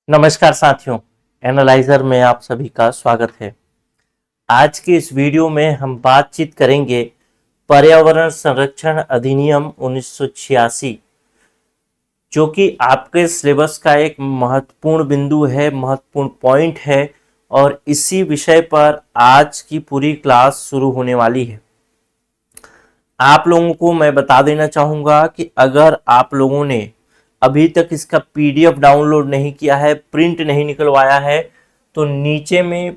नमस्कार साथियों, एनालाइजर में आप सभी का स्वागत है। आज के इस वीडियो में हम बातचीत करेंगे पर्यावरण संरक्षण अधिनियम 1986, जो कि आपके सिलेबस का एक महत्वपूर्ण बिंदु है, महत्वपूर्ण पॉइंट है और इसी विषय पर आज की पूरी क्लास शुरू होने वाली है। आप लोगों को मैं बता देना चाहूँगा कि अगर आप लोगों ने अभी तक इसका पीडीएफ डाउनलोड नहीं किया है, प्रिंट नहीं निकलवाया है, तो नीचे में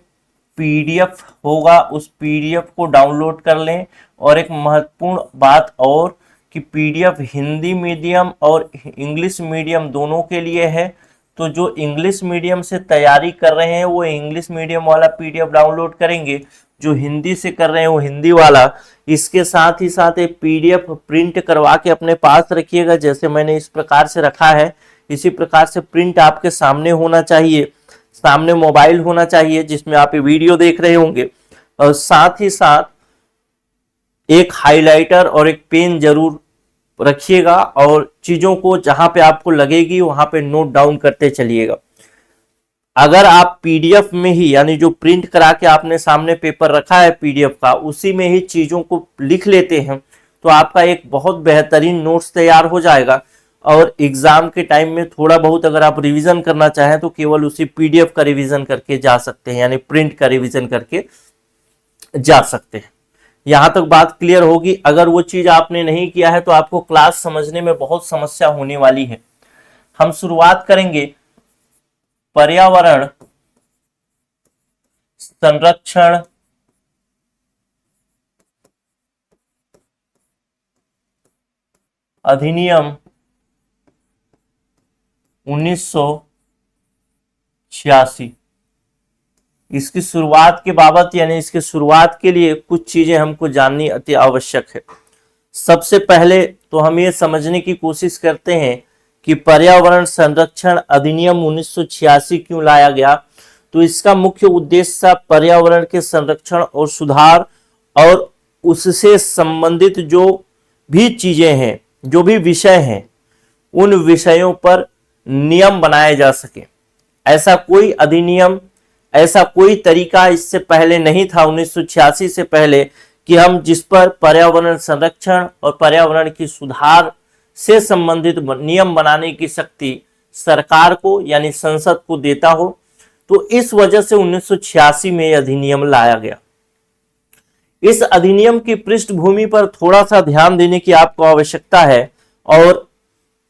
पीडीएफ होगा, उस पीडीएफ को डाउनलोड कर लें। और एक महत्वपूर्ण बात और कि पीडीएफ हिंदी मीडियम और इंग्लिश मीडियम दोनों के लिए है, तो जो इंग्लिश मीडियम से तैयारी कर रहे हैं वो इंग्लिश मीडियम वाला पीडीएफ डाउनलोड करेंगे, जो हिंदी से कर रहे हैं वो हिंदी वाला। इसके साथ ही साथ एक पीडीएफ प्रिंट करवा के अपने पास रखिएगा, जैसे मैंने इस प्रकार से रखा है, इसी प्रकार से प्रिंट आपके सामने होना चाहिए, सामने मोबाइल होना चाहिए जिसमें आप ये वीडियो देख रहे होंगे। और साथ ही साथ एक हाइलाइटर और एक पेन जरूर रखिएगा और चीजों को जहां पे आपको लगेगी वहां पे नोट डाउन करते चलिएगा। अगर आप पीडीएफ में ही, यानी जो प्रिंट करा के आपने सामने पेपर रखा है पीडीएफ का, उसी में ही चीजों को लिख लेते हैं तो आपका एक बहुत बेहतरीन नोट्स तैयार हो जाएगा। और एग्जाम के टाइम में थोड़ा बहुत अगर आप रिवीजन करना चाहें तो केवल उसी पीडीएफ का रिवीजन करके जा सकते हैं, यानी प्रिंट का रिवीजन करके जा सकते हैं। यहां तक बात क्लियर होगी। अगर वो चीज आपने नहीं किया है तो आपको क्लास समझने में बहुत समस्या होने वाली है। हम शुरुआत करेंगे पर्यावरण संरक्षण अधिनियम 1986। इसकी शुरुआत के बाबत, यानी इसकी शुरुआत के लिए कुछ चीजें हमको जाननी अति आवश्यक है। सबसे पहले तो हम ये समझने की कोशिश करते हैं कि पर्यावरण संरक्षण अधिनियम 1986 क्यों लाया गया। तो इसका मुख्य उद्देश्य पर्यावरण के संरक्षण और सुधार और उससे संबंधित जो भी चीजें हैं, जो भी विषय हैं, उन विषयों पर नियम बनाए जा सके। ऐसा कोई अधिनियम, ऐसा कोई तरीका इससे पहले नहीं था 1986 से पहले कि हम जिस पर पर्यावरण संरक्षण और पर्यावरण की सुधार से संबंधित नियम बनाने की शक्ति सरकार को, यानी संसद को देता हो। तो इस वजह से 1986 में यह अधिनियम लाया गया। इस अधिनियम की पृष्ठभूमि पर थोड़ा सा ध्यान देने की आपको आवश्यकता है और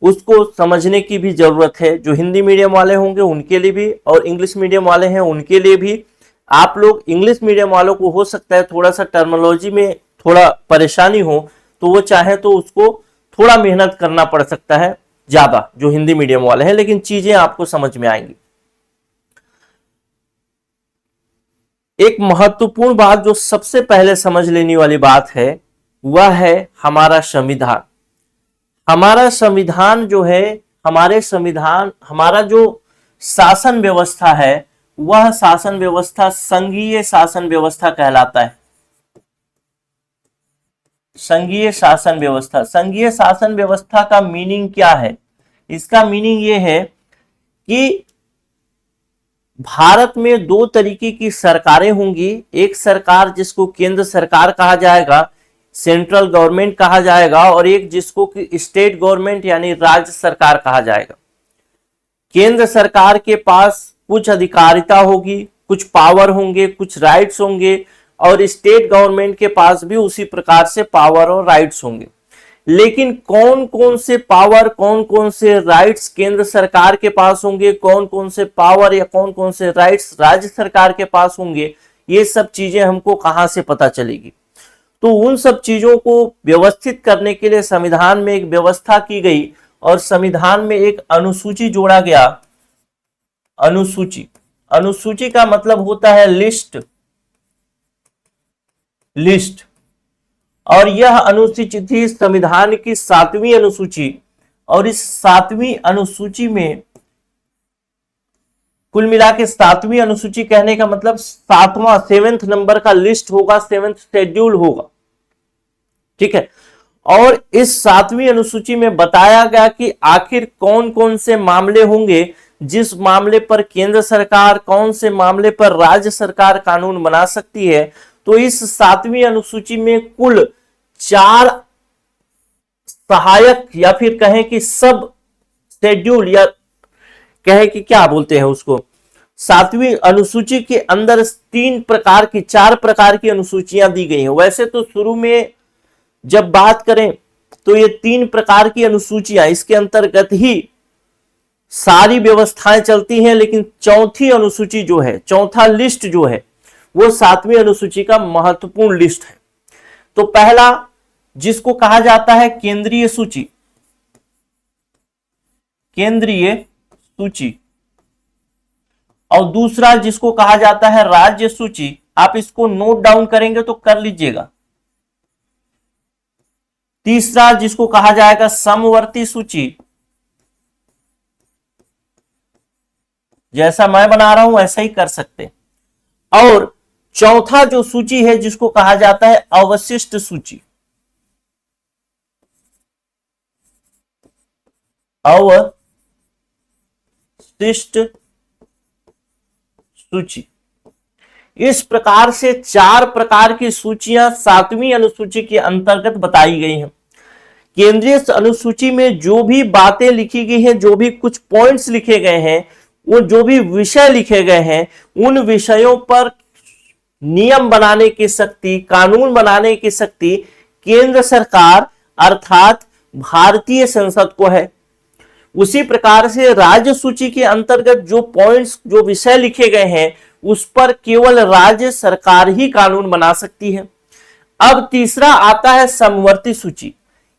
उसको समझने की भी जरूरत है। जो हिंदी मीडियम वाले होंगे उनके लिए भी और इंग्लिश मीडियम वाले हैं उनके लिए भी। आप लोग इंग्लिश मीडियम वालों को हो सकता है थोड़ा सा टर्मिनोलॉजी में थोड़ा परेशानी हो, तो वो चाहे तो उसको थोड़ा मेहनत करना पड़ सकता है ज्यादा, जो हिंदी मीडियम वाले हैं, लेकिन चीजें आपको समझ में आएंगी। एक महत्वपूर्ण बात जो सबसे पहले समझ लेने वाली बात है वह है हमारा संविधान। हमारा संविधान जो है, हमारा जो शासन व्यवस्था है, वह शासन व्यवस्था संघीय शासन व्यवस्था कहलाता है। संघीय शासन व्यवस्था। संघीय शासन व्यवस्था का मीनिंग क्या है? इसका मीनिंग यह है कि भारत में दो तरीके की सरकारें होंगी। एक सरकार जिसको केंद्र सरकार कहा जाएगा, सेंट्रल गवर्नमेंट कहा जाएगा, और एक जिसको कि स्टेट गवर्नमेंट यानी राज्य सरकार कहा जाएगा। केंद्र सरकार के पास कुछ अधिकारिता होगी, कुछ पावर होंगे, कुछ राइट्स होंगे, और स्टेट गवर्नमेंट के पास भी उसी प्रकार से पावर और राइट्स होंगे। लेकिन कौन कौन से पावर, कौन कौन से राइट्स केंद्र सरकार के पास होंगे, कौन कौन से पावर या कौन कौन से राइट्स राज्य सरकार के पास होंगे, ये सब चीजें हमको कहां से पता चलेगी? तो उन सब चीजों को व्यवस्थित करने के लिए संविधान में एक व्यवस्था की गई और संविधान में एक अनुसूची जोड़ा गया। अनुसूची, अनुसूची का मतलब होता है लिस्ट। और यह अनुसूची थी संविधान की 7वीं अनुसूची। और इस 7वीं अनुसूची में कुल मिला के 7वीं अनुसूची कहने का मतलब 7वें नंबर का लिस्ट होगा, 7वें शेड्यूल होगा। ठीक है। और इस 7वीं अनुसूची में बताया गया कि आखिर कौन कौन से मामले होंगे जिस मामले पर केंद्र सरकार, कौन से मामले पर राज्य सरकार कानून बना सकती है, तो इस 7वीं अनुसूची में कुल 4 सहायक या फिर कहें कि सब शेड्यूल या कहें कि क्या बोलते हैं उसको, 7वीं अनुसूची के अंदर 4 प्रकार की अनुसूचियां दी गई हैं। वैसे तो शुरू में जब बात करें तो ये 3 प्रकार की अनुसूचियां, इसके अंतर्गत ही सारी व्यवस्थाएं चलती हैं, लेकिन चौथी अनुसूची जो है, चौथा लिस्ट जो है, वो 7वीं अनुसूची का महत्वपूर्ण लिस्ट है। तो पहला जिसको कहा जाता है केंद्रीय सूची, केंद्रीय सूची, और दूसरा जिसको कहा जाता है राज्य सूची। आप इसको नोट डाउन करेंगे तो कर लीजिएगा। तीसरा जिसको कहा जाएगा समवर्ती सूची, जैसा मैं बना रहा हूं ऐसा ही कर सकते। और चौथा जो सूची है जिसको कहा जाता है अवशिष्ट सूची, अवशिष्ट सूची। इस प्रकार से 4 प्रकार की सूचियां 7वीं अनुसूची के अंतर्गत बताई गई हैं। केंद्रीय अनुसूची में जो भी बातें लिखी गई हैं, जो भी कुछ पॉइंट्स लिखे गए हैं, वो जो भी विषय लिखे गए हैं, उन विषयों पर नियम बनाने की शक्ति, कानून बनाने की शक्ति केंद्र सरकार अर्थात भारतीय संसद को है। उसी प्रकार से राज्य सूची के अंतर्गत जो पॉइंट्स, जो विषय लिखे गए हैं, उस पर केवल राज्य सरकार ही कानून बना सकती है। अब तीसरा आता है समवर्ती सूची।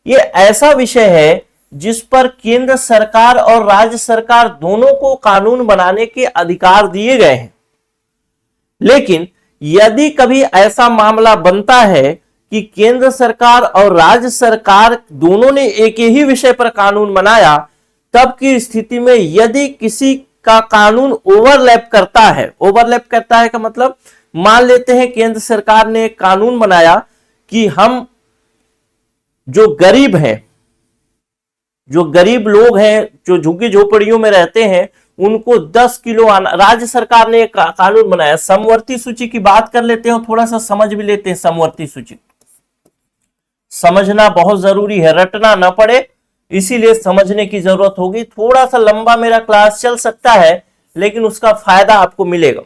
ये ऐसा विषय है जिस पर केंद्र सरकार और राज्य सरकार दोनों को कानून बनाने के अधिकार दिए गए हैं। लेकिन यदि कभी ऐसा मामला बनता है कि केंद्र सरकार और राज्य सरकार दोनों ने एक ही विषय पर कानून बनाया, तब की स्थिति में यदि किसी का कानून ओवरलैप करता है, ओवरलैप करता है का मतलब, मान लेते हैं केंद्र सरकार ने एक कानून बनाया कि हम जो गरीब हैं, जो गरीब लोग हैं, जो झुग्गी झोपड़ियों में रहते हैं, उनको 10 किलो राज्य सरकार ने एक कानून बनाया। समवर्ती सूची की बात कर लेते हैं, थोड़ा सा समझ भी लेते हैं। समवर्ती सूची समझना बहुत जरूरी है, रटना ना पड़े, इसीलिए समझने की जरूरत होगी। थोड़ा सा लंबा मेरा क्लास चल सकता है, लेकिन उसका फायदा आपको मिलेगा।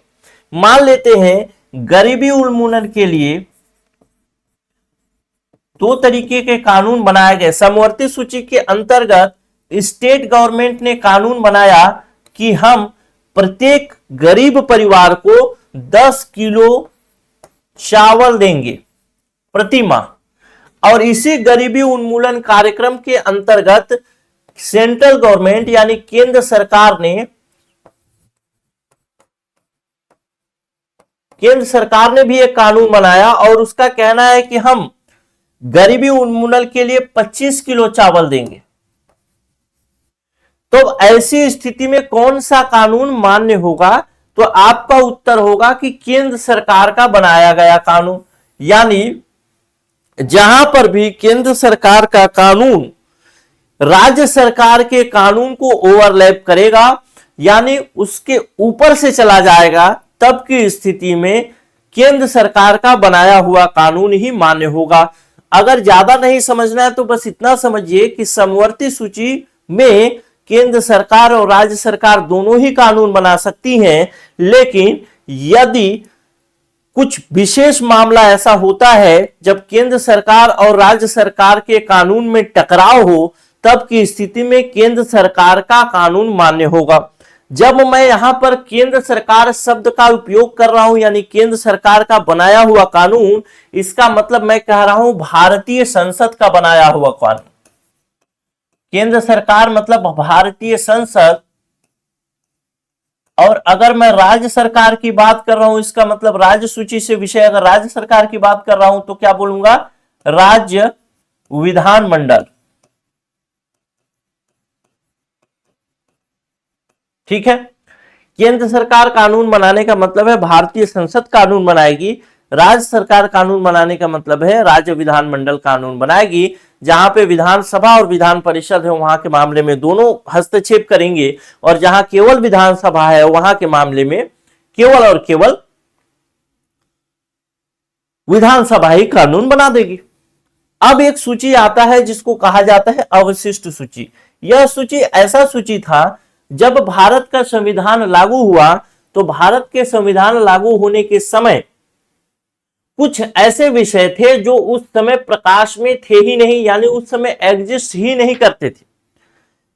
मान लेते हैं गरीबी उन्मूलन के लिए 2 तरीके के कानून बनाए गए। समवर्ती सूची के अंतर्गत स्टेट गवर्नमेंट ने कानून बनाया कि हम प्रत्येक गरीब परिवार को 10 किलो चावल देंगे प्रति माह, और इसी गरीबी उन्मूलन कार्यक्रम के अंतर्गत सेंट्रल गवर्नमेंट यानी केंद्र सरकार ने भी एक कानून बनाया, और उसका कहना है कि हम गरीबी उन्मूलन के लिए 25 किलो चावल देंगे। तो ऐसी स्थिति में कौन सा कानून मान्य होगा? तो आपका उत्तर होगा कि केंद्र सरकार का बनाया गया कानून। यानी जहां पर भी केंद्र सरकार का कानून राज्य सरकार के कानून को ओवरलैप करेगा, यानी उसके ऊपर से चला जाएगा, तब की स्थिति में केंद्र सरकार का बनाया हुआ कानून ही मान्य होगा। अगर ज्यादा नहीं समझना है तो बस इतना समझिए कि समवर्ती सूची में केंद्र सरकार और राज्य सरकार दोनों ही कानून बना सकती हैं, लेकिन यदि कुछ विशेष मामला ऐसा होता है जब केंद्र सरकार और राज्य सरकार के कानून में टकराव हो, तब की स्थिति में केंद्र सरकार का कानून मान्य होगा। जब मैं यहां पर केंद्र सरकार शब्द का उपयोग कर रहा हूं, यानी केंद्र सरकार का बनाया हुआ कानून, इसका मतलब मैं कह रहा हूं भारतीय संसद का बनाया हुआ कानून। केंद्र सरकार मतलब भारतीय संसद, और अगर मैं राज्य सरकार की बात कर रहा हूं, इसका मतलब राज्य सूची से विषय अगर राज्य सरकार की बात कर रहा हूं तो क्या बोलूंगा? राज्य विधानमंडल। ठीक है, केंद्र सरकार कानून बनाने का मतलब है भारतीय संसद कानून बनाएगी, राज्य सरकार कानून बनाने का मतलब है राज्य विधानमंडल कानून बनाएगी। जहां पे विधानसभा और विधान परिषद है वहां के मामले में दोनों हस्तक्षेप करेंगे, और जहां केवल विधानसभा है वहां के मामले में केवल और केवल विधानसभा ही कानून बना देगी। अब एक सूची आता है जिसको कहा जाता है अवशिष्ट सूची। यह सूची ऐसा सूची था, जब भारत का संविधान लागू हुआ तो भारत के संविधान लागू होने के समय कुछ ऐसे विषय थे जो उस समय प्रकाश में थे ही नहीं, यानी उस समय एग्जिस्ट ही नहीं करते थे।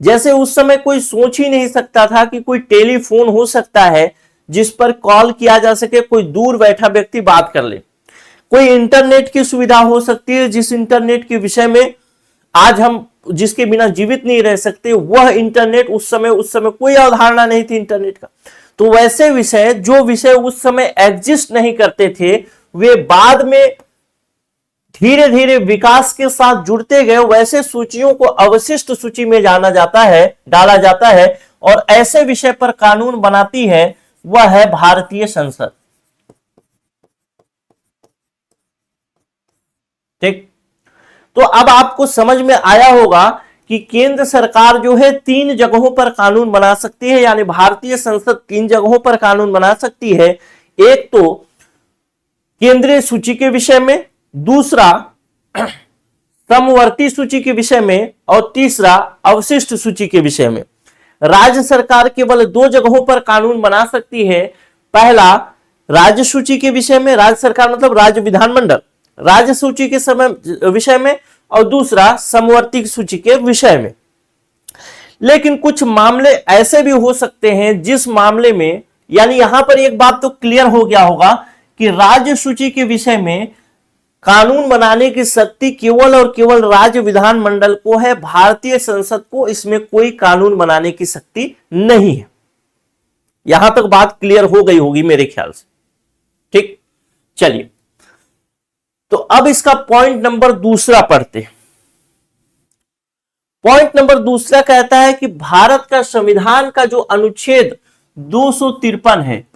जैसे उस समय कोई सोच ही नहीं सकता था कि कोई टेलीफोन हो सकता है जिस पर कॉल किया जा सके, कोई दूर बैठा व्यक्ति बात कर ले। कोई इंटरनेट की सुविधा हो सकती है जिस इंटरनेट के विषय में आज हम जिसके बिना जीवित नहीं रह सकते, वह इंटरनेट उस समय कोई अवधारणा नहीं थी इंटरनेट का। तो वैसे विषय, जो विषय उस समय एग्जिस्ट नहीं करते थे, वे बाद में धीरे धीरे विकास के साथ जुड़ते गए। वैसे सूचियों को अवशिष्ट सूची में डाला जाता है और ऐसे विषय पर कानून बनाती है वह है भारतीय संसद। ठीक, तो अब आपको समझ में आया होगा कि केंद्र सरकार जो है 3 जगहों पर कानून बना सकती है, यानी भारतीय संसद 3 जगहों पर कानून बना सकती है। एक तो केंद्रीय सूची के विषय में, दूसरा समवर्ती सूची के विषय में, और तीसरा अवशिष्ट सूची के विषय में। राज्य सरकार केवल 2 जगहों पर कानून बना सकती है। पहला राज्य सूची के विषय में, राज्य सरकार मतलब राज्य विधानमंडल, राज्य सूची के विषय में, और दूसरा समवर्ती सूची के विषय में। लेकिन कुछ मामले ऐसे भी हो सकते हैं जिस मामले में, यानी यहां पर एक बात तो क्लियर हो गया होगा कि राज्य सूची के विषय में कानून बनाने की शक्ति केवल और केवल राज्य विधानमंडल को है, भारतीय संसद को इसमें कोई कानून बनाने की शक्ति नहीं है। यहां तक बात क्लियर हो गई होगी मेरे ख्याल से। ठीक, चलिए तो अब इसका पॉइंट नंबर दूसरा पढ़ते हैं। पॉइंट नंबर दूसरा कहता है कि भारत का संविधान का जो अनुच्छेद 253 है,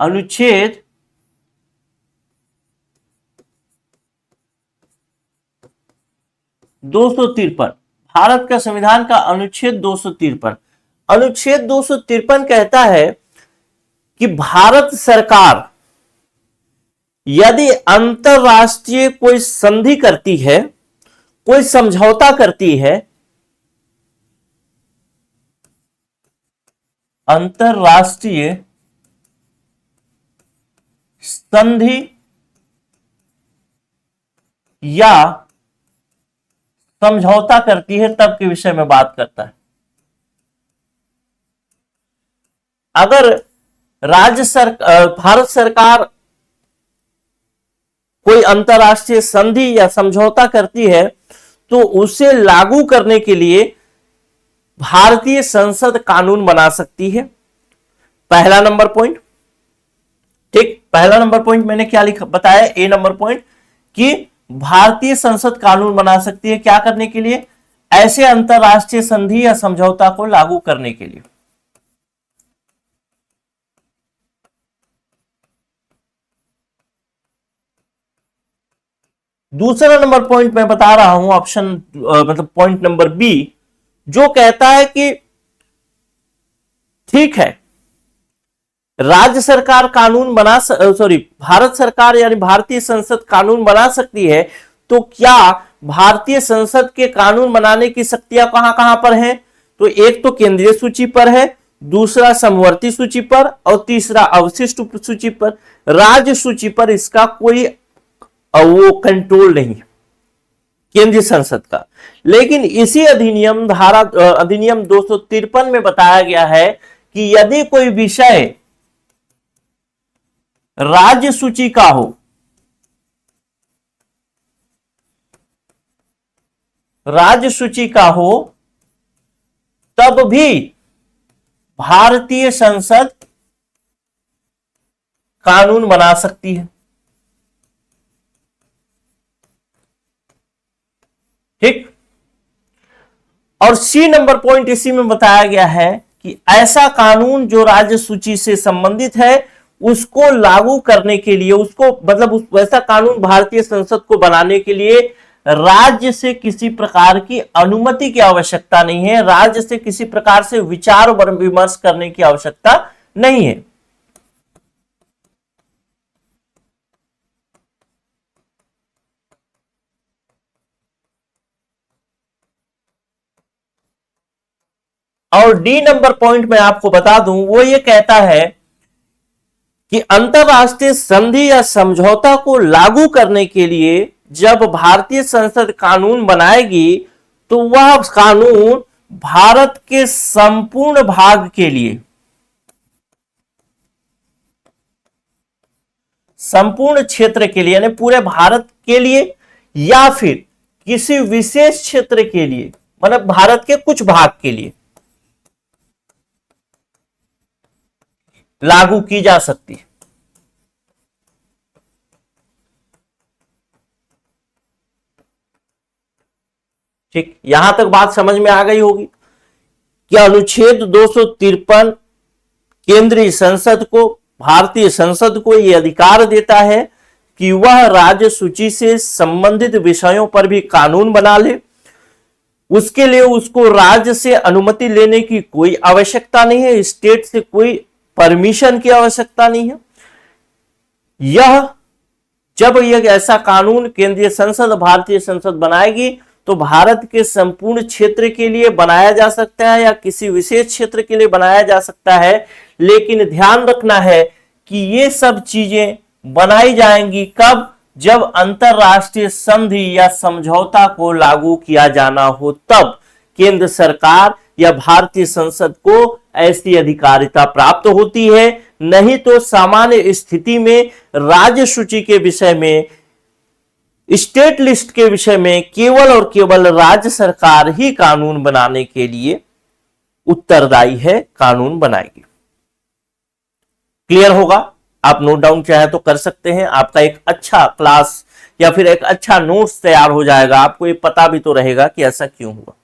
अनुच्छेद 253, भारत का संविधान का अनुच्छेद 253, अनुच्छेद 253 कहता है कि भारत सरकार यदि अंतरराष्ट्रीय कोई संधि करती है, कोई समझौता करती है, अंतरराष्ट्रीय संधि या समझौता करती है, तब के विषय में बात करता है। अगर भारत सरकार कोई अंतरराष्ट्रीय संधि या समझौता करती है तो उसे लागू करने के लिए भारतीय संसद कानून बना सकती है। पहला नंबर पॉइंट। ठीक, पहला नंबर पॉइंट मैंने क्या बताया, ए नंबर पॉइंट, कि भारतीय संसद कानून बना सकती है क्या करने के लिए, ऐसे अंतरराष्ट्रीय संधि या समझौता को लागू करने के लिए। दूसरा नंबर पॉइंट मैं बता रहा हूं, ऑप्शन मतलब पॉइंट नंबर बी, जो कहता है कि ठीक है, राज्य सरकार कानून भारत सरकार यानी भारतीय संसद कानून बना सकती है, तो क्या भारतीय संसद के कानून बनाने की शक्तियां कहां कहां पर हैं? तो एक तो केंद्रीय सूची पर है, दूसरा समवर्ती सूची पर, और तीसरा अवशिष्ट सूची पर। राज्य सूची पर इसका कोई वो कंट्रोल नहीं है केंद्रीय संसद का। लेकिन इसी अधिनियम 253 में बताया गया है कि यदि कोई विषय राज्य सूची का हो, राज्य सूची का हो, तब भी भारतीय संसद कानून बना सकती है। ठीक, और सी नंबर पॉइंट इसी में बताया गया है कि ऐसा कानून जो राज्य सूची से संबंधित है उसको लागू करने के लिए, उसको मतलब उस वैसा कानून भारतीय संसद को बनाने के लिए राज्य से किसी प्रकार की अनुमति की आवश्यकता नहीं है, राज्य से किसी प्रकार से विचार विमर्श करने की आवश्यकता नहीं है। और डी नंबर पॉइंट मैं आपको बता दूं, वो ये कहता है कि अंतरराष्ट्रीय संधि या समझौता को लागू करने के लिए जब भारतीय संसद कानून बनाएगी तो वह कानून भारत के संपूर्ण भाग के लिए, संपूर्ण क्षेत्र के लिए, यानी पूरे भारत के लिए या फिर किसी विशेष क्षेत्र के लिए, मतलब भारत के कुछ भाग के लिए लागू की जा सकती है। ठीक, यहां तक बात समझ में आ गई होगी कि अनुच्छेद 253 केंद्रीय संसद को, भारतीय संसद को यह अधिकार देता है कि वह राज्य सूची से संबंधित विषयों पर भी कानून बना ले। उसके लिए उसको राज्य से अनुमति लेने की कोई आवश्यकता नहीं है, स्टेट से कोई परमिशन की आवश्यकता नहीं है। यह जब यह ऐसा कानून केंद्रीय संसद, भारतीय संसद बनाएगी तो भारत के संपूर्ण क्षेत्र के लिए बनाया जा सकता है या किसी विशेष क्षेत्र के लिए बनाया जा सकता है, लेकिन ध्यान रखना है कि ये सब चीजें बनाई जाएंगी कब, जब अंतरराष्ट्रीय संधि या समझौता को लागू किया जाना हो, तब केंद्र सरकार या भारतीय संसद को ऐसी अधिकारिता प्राप्त होती है। नहीं तो सामान्य स्थिति में राज्य सूची के विषय में, स्टेट लिस्ट के विषय में केवल और केवल राज्य सरकार ही कानून बनाने के लिए उत्तरदायी है, कानून बनाएगी। क्लियर होगा? आप नोट डाउन चाहे तो कर सकते हैं, आपका एक अच्छा क्लास या फिर एक अच्छा नोट्स तैयार हो जाएगा, आपको ये पता भी तो रहेगा कि ऐसा क्यों हुआ।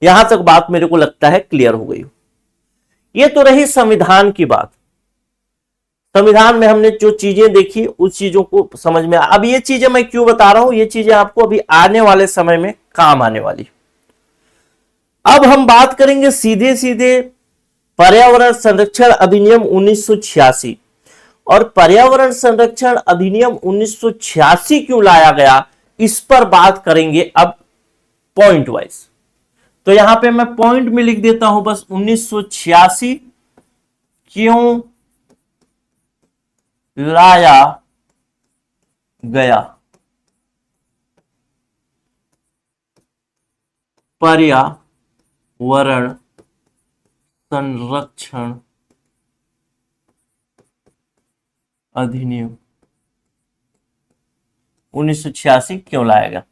यहां तक बात मेरे को लगता है क्लियर हो गई। ये तो रही संविधान की बात। संविधान में हमने जो चीजें देखी उस चीजों को समझ में, अब ये चीजें मैं क्यों बता रहा हूं, ये चीजें आपको अभी आने वाले समय में काम आने वाली। अब हम बात करेंगे सीधे सीधे पर्यावरण संरक्षण अधिनियम 1986। और पर्यावरण संरक्षण अधिनियम 1986 क्यों लाया गया, इस पर बात करेंगे अब पॉइंट वाइज। तो यहां पे मैं पॉइंट में लिख देता हूं बस 1986 क्यों लाया गया पर्यावरण संरक्षण अधिनियम 1986 क्यों लाया गया।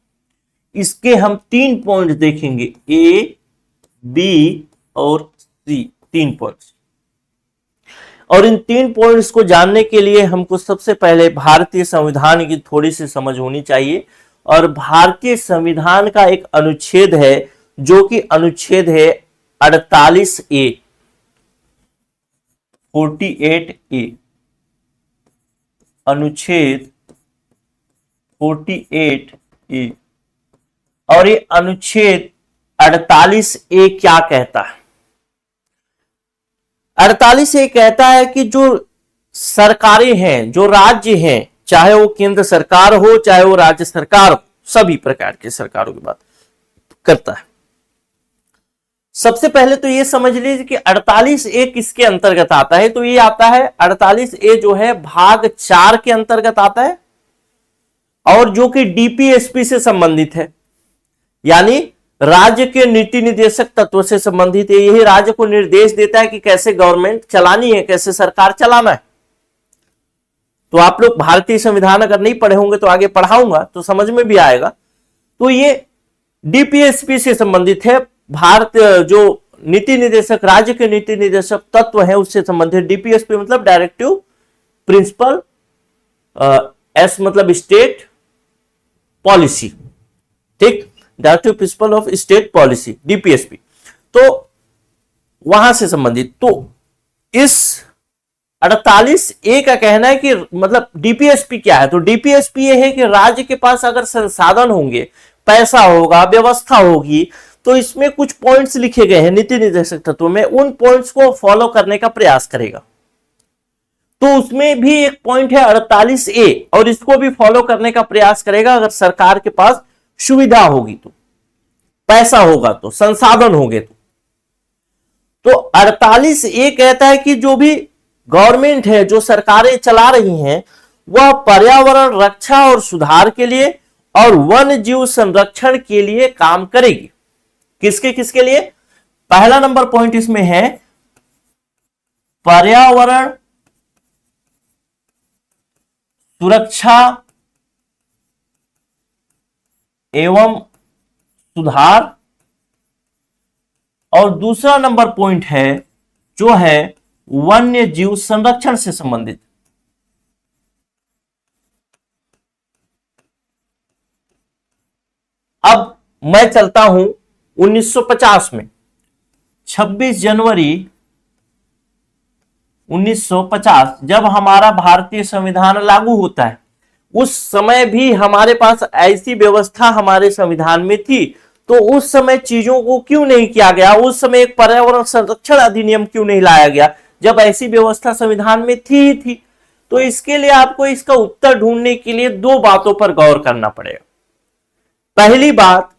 इसके हम 3 पॉइंट देखेंगे, ए, बी और सी, 3 पॉइंट्स। और इन 3 पॉइंट्स को जानने के लिए हमको सबसे पहले भारतीय संविधान की थोड़ी सी समझ होनी चाहिए। और भारतीय संविधान का एक अनुच्छेद है जो कि अनुच्छेद है 48A, 48A, अनुच्छेद 48A। और ये अनुच्छेद 48A क्या कहता है? 48A कहता है कि जो सरकारें हैं, जो राज्य हैं, चाहे वो केंद्र सरकार हो चाहे वो राज्य सरकार हो, सभी प्रकार के सरकारों की बात करता है। सबसे पहले तो ये समझ लीजिए कि 48A किसके अंतर्गत आता है। तो ये आता है 48A जो है भाग 4 के अंतर्गत आता है और जो कि डीपीएसपी से संबंधित है, यानी राज्य के नीति निर्देशक तत्व से संबंधित है। यही राज्य को निर्देश देता है कि कैसे गवर्नमेंट चलानी है, कैसे सरकार चलाना है। तो आप लोग भारतीय संविधान अगर नहीं पढ़े होंगे तो आगे पढ़ाऊंगा तो समझ में भी आएगा। तो ये डीपीएसपी से संबंधित है। भारत जो नीति निर्देशक, राज्य के नीति निर्देशक तत्व है उससे संबंधित। डीपीएसपी मतलब डायरेक्टिव प्रिंसिपल, एस मतलब स्टेट पॉलिसी, ठीक, directive principle of state policy, DPSP. तो वहां से संबंधित। तो इस 48A का कहना है कि मतलब डीपीएसपी क्या है, तो डीपीएसपी ये है कि राज्य के पास अगर संसाधन होंगे, पैसा होगा, व्यवस्था होगी, तो इसमें कुछ पॉइंट्स लिखे गए हैं नीति निर्देशक तत्व में, उन पॉइंट्स को फॉलो करने का प्रयास करेगा। तो उसमें भी एक पॉइंट है 48A, और इसको भी फॉलो करने का प्रयास करेगा अगर सरकार के पास सुविधा होगी, तो पैसा होगा, तो संसाधन होंगे। तो 48A कहता है कि जो भी गवर्नमेंट है, जो सरकारें चला रही हैं, वह पर्यावरण रक्षा और सुधार के लिए और वन्य जीव संरक्षण के लिए काम करेगी। किसके किसके लिए? पहला नंबर पॉइंट इसमें है पर्यावरण सुरक्षा एवं सुधार, और दूसरा नंबर पॉइंट है जो है वन्य जीव संरक्षण से संबंधित। अब मैं चलता हूं 1950 में, 26 जनवरी 1950 जब हमारा भारतीय संविधान लागू होता है, उस समय भी हमारे पास ऐसी व्यवस्था हमारे संविधान में थी, तो उस समय चीजों को क्यों नहीं किया गया? उस समय एक पर्यावरण संरक्षण अधिनियम क्यों नहीं लाया गया जब ऐसी व्यवस्था संविधान में थी ही थी? तो इसके लिए आपको इसका उत्तर ढूंढने के लिए दो बातों पर गौर करना पड़ेगा। पहली बात,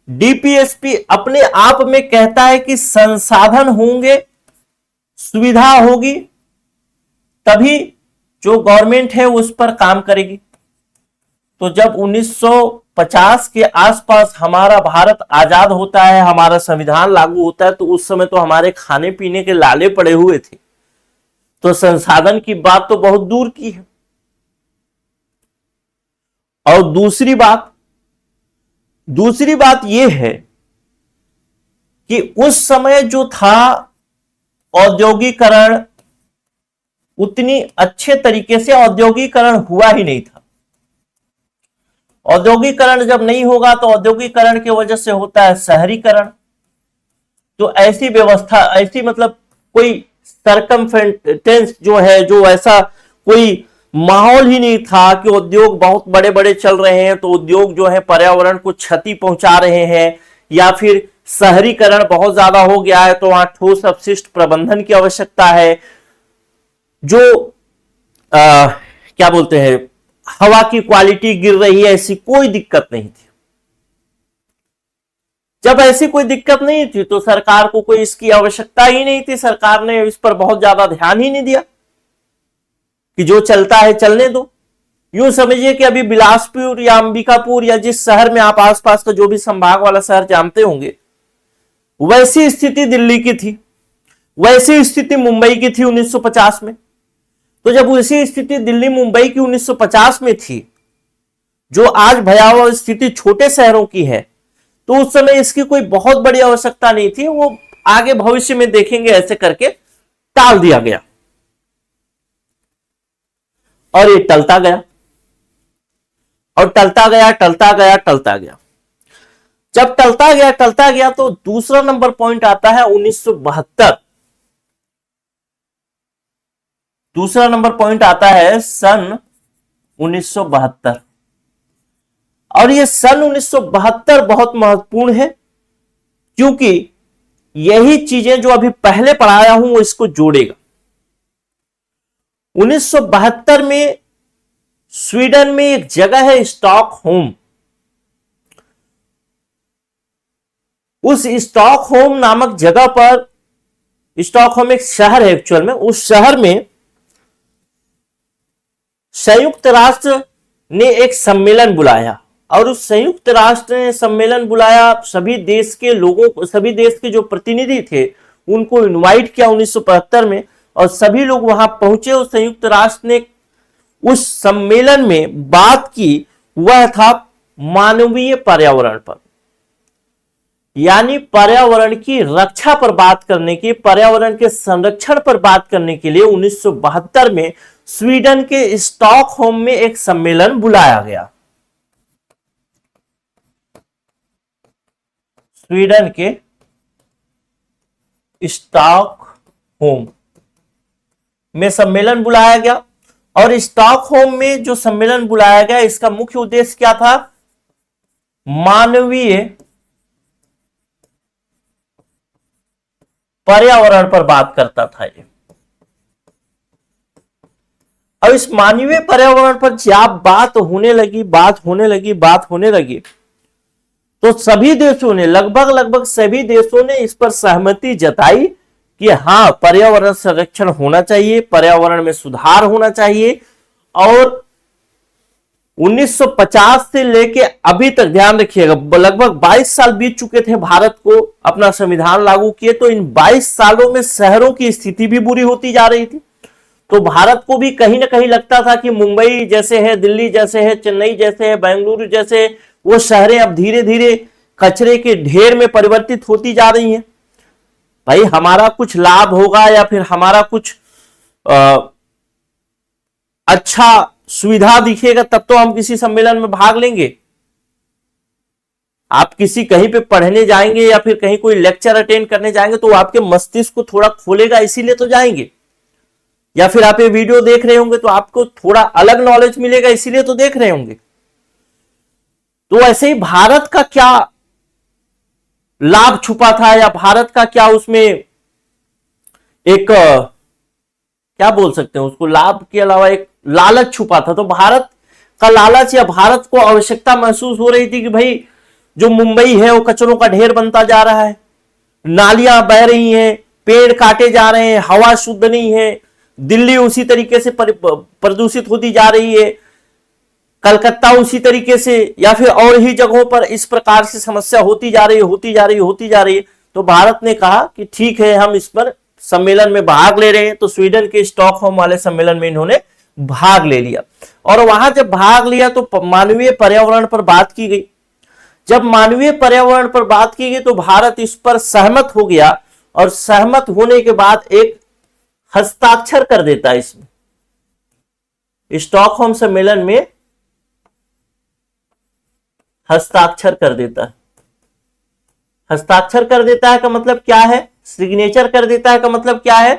डीपीएसपी अपने आप में कहता है कि संसाधन होंगे, सुविधा होगी, तभी जो गवर्नमेंट है उस पर काम करेगी। तो जब 1950 के आसपास हमारा भारत आजाद होता है, हमारा संविधान लागू होता है, तो उस समय तो हमारे खाने पीने के लाले पड़े हुए थे, तो संसाधन की बात तो बहुत दूर की है। और दूसरी बात यह है कि उस समय जो था औद्योगिकरण, उतनी अच्छे तरीके से औद्योगिकरण हुआ ही नहीं था। औद्योगिकरण जब नहीं होगा तो औद्योगिकरण की वजह से होता है शहरीकरण। तो ऐसी व्यवस्था, ऐसी मतलब कोई सरकमफेरेंस जो है, जो ऐसा कोई माहौल ही नहीं था कि उद्योग बहुत बड़े बड़े चल रहे हैं, तो उद्योग जो है पर्यावरण को क्षति पहुंचा रहे हैं, या फिर शहरीकरण बहुत ज्यादा हो गया है तो वहां ठोस अपशिष्ट प्रबंधन की आवश्यकता है, जो क्या बोलते हैं, हवा की क्वालिटी गिर रही है, ऐसी कोई दिक्कत नहीं थी। जब ऐसी कोई दिक्कत नहीं थी तो सरकार को कोई इसकी आवश्यकता ही नहीं थी, सरकार ने इस पर बहुत ज्यादा ध्यान ही नहीं दिया कि जो चलता है चलने दो। यूं समझिए कि अभी बिलासपुर या अंबिकापुर या जिस शहर में आप आसपास का जो भी संभाग वाला शहर जानते होंगे, वैसी स्थिति दिल्ली की थी, वैसी स्थिति मुंबई की थी 1950 में। तो जब वैसी स्थिति दिल्ली मुंबई की 1950 में थी, जो आज भयावह स्थिति छोटे शहरों की है, तो उस समय इसकी कोई बहुत बड़ी आवश्यकता नहीं थी, वो आगे भविष्य में देखेंगे ऐसे करके टाल दिया गया, और ये टलता गया और टलता गया, टलता गया, टलता गया। जब टलता गया तो दूसरा नंबर पॉइंट आता है 1972। दूसरा नंबर पॉइंट आता है सन 1972, और ये सन 1972 बहुत महत्वपूर्ण है, क्योंकि यही चीजें जो अभी पहले पढ़ाया हूं वो इसको जोड़ेगा। 1972 में स्वीडन में एक जगह है स्टॉकहोम। उस स्टॉकहोम नामक जगह पर, स्टॉकहोम एक शहर है एक्चुअल में, उस शहर में संयुक्त राष्ट्र ने एक सम्मेलन बुलाया, और उस संयुक्त राष्ट्र ने सम्मेलन बुलाया, सभी देश के लोगों को, सभी देश के जो प्रतिनिधि थे उनको इनवाइट किया 1975 में, और सभी लोग वहां पहुंचे। उस संयुक्त राष्ट्र ने उस सम्मेलन में बात की, वह था मानवीय पर्यावरण पर, यानी पर्यावरण की रक्षा पर बात करने की, पर्यावरण के संरक्षण पर बात करने के लिए 1972 में स्वीडन के स्टॉकहोम में एक सम्मेलन बुलाया गया। स्वीडन के स्टॉकहोम में सम्मेलन बुलाया गया। और स्टॉकहोम में जो सम्मेलन बुलाया गया, इसका मुख्य उद्देश्य क्या था? मानवीय पर्यावरण पर बात करता था ये। अब इस मानवीय पर्यावरण पर जब बात होने लगी तो सभी देशों ने, लगभग सभी देशों ने इस पर सहमति जताई कि हाँ, पर्यावरण संरक्षण होना चाहिए, पर्यावरण में सुधार होना चाहिए। और 1950 से लेके अभी तक, ध्यान रखिएगा, लगभग 22 साल बीत चुके थे भारत को अपना संविधान लागू किए। तो इन 22 सालों में शहरों की स्थिति भी बुरी होती जा रही थी। तो भारत को भी कहीं ना कहीं लगता था कि मुंबई जैसे है, दिल्ली जैसे है, चेन्नई जैसे है, बेंगलुरु जैसे, वो शहरें अब धीरे धीरे कचरे के ढेर में परिवर्तित होती जा रही हैं। भाई, हमारा कुछ लाभ होगा या फिर हमारा कुछ अच्छा सुविधा दिखेगा तब तो हम किसी सम्मेलन में भाग लेंगे। आप किसी कहीं पे पढ़ने जाएंगे या फिर कहीं कोई लेक्चर अटेंड करने जाएंगे तो आपके मस्तिष्क को थोड़ा खोलेगा, इसीलिए तो जाएंगे। या फिर आप ये वीडियो देख रहे होंगे तो आपको थोड़ा अलग नॉलेज मिलेगा, इसीलिए तो देख रहे होंगे। तो ऐसे ही भारत का क्या लाभ छुपा था, या भारत का क्या उसमें एक क्या बोल सकते हैं उसको, लाभ के अलावा एक लालच छुपा था। तो भारत का लालच, या भारत को आवश्यकता महसूस हो रही थी कि भाई जो मुंबई है वो कचरों का ढेर बनता जा रहा है, नालियां बह रही हैं, पेड़ काटे जा रहे हैं, हवा शुद्ध नहीं है, दिल्ली उसी तरीके से प्रदूषित होती जा रही है, कलकत्ता उसी तरीके से, या फिर और ही जगहों पर इस प्रकार से समस्या होती जा रही है। तो भारत ने कहा कि ठीक है, हम इस पर सम्मेलन में भाग ले रहे हैं। तो स्वीडन के स्टॉकहोम वाले सम्मेलन में इन्होंने भाग ले लिया। और वहां जब भाग लिया तो मानवीय पर्यावरण पर बात की गई। जब मानवीय पर्यावरण पर बात की गई तो भारत इस पर सहमत हो गया, और सहमत होने के बाद एक हस्ताक्षर कर देता है इसमें, स्टॉकहोम सम्मेलन में हस्ताक्षर कर देता है। हस्ताक्षर कर देता है का मतलब क्या है? सिग्नेचर कर देता है का मतलब क्या है?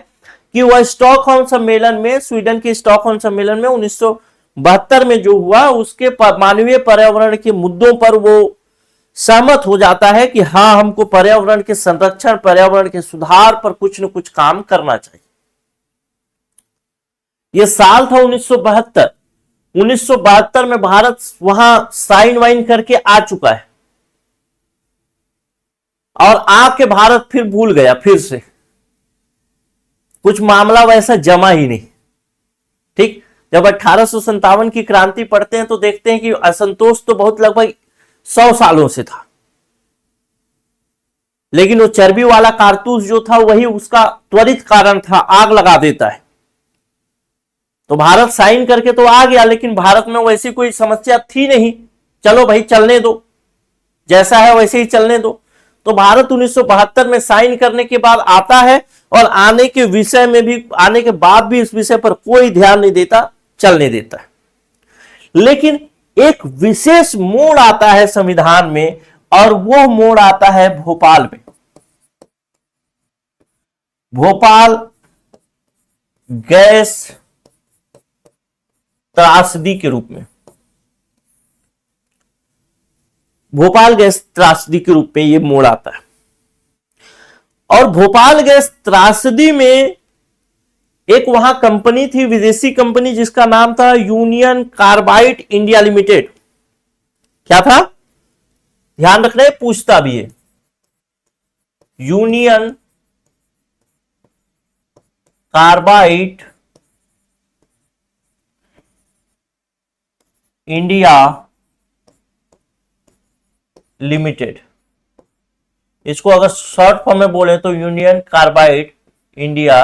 कि वह स्टॉकहोम सम्मेलन में, स्वीडन के स्टॉकहोम सम्मेलन में 1972 में जो हुआ, उसके मानवीय पर्यावरण के मुद्दों पर वो सहमत हो जाता है कि हाँ, हमको पर्यावरण के संरक्षण, पर्यावरण के सुधार पर कुछ न कुछ काम करना चाहिए। यह साल था 1972। 1972 में भारत वहां साइन वाइन करके आ चुका है, और आके भारत फिर भूल गया, फिर से कुछ मामला वैसा जमा ही नहीं। ठीक, जब 1857 की क्रांति पढ़ते हैं तो देखते हैं कि असंतोष तो बहुत लगभग 100 सालों से था, लेकिन वो चर्बी वाला कारतूस जो था वही उसका त्वरित कारण था, आग लगा देता है। तो भारत साइन करके तो आ गया, लेकिन भारत में वैसी कोई समस्या थी नहीं, चलो भाई चलने दो, जैसा है वैसे ही चलने दो। तो भारत 1972 में साइन करने के बाद आता है, और आने के विषय में भी, आने के बाद भी इस विषय पर कोई ध्यान नहीं देता, चलने देता है। लेकिन एक विशेष मोड़ आता है संविधान में, और वो मोड़ आता है भोपाल में। भोपाल गैस त्रासदी के रूप में, भोपाल गैस त्रासदी के रूप में यह मोड़ आता है। और भोपाल गैस त्रासदी में एक वहां कंपनी थी, विदेशी कंपनी, जिसका नाम था यूनियन कार्बाइड इंडिया लिमिटेड। क्या था? ध्यान रखना है, पूछता भी है। यूनियन कार्बाइड इंडिया लिमिटेड, इसको अगर शॉर्ट फॉर्म में बोले तो यूनियन कार्बाइड इंडिया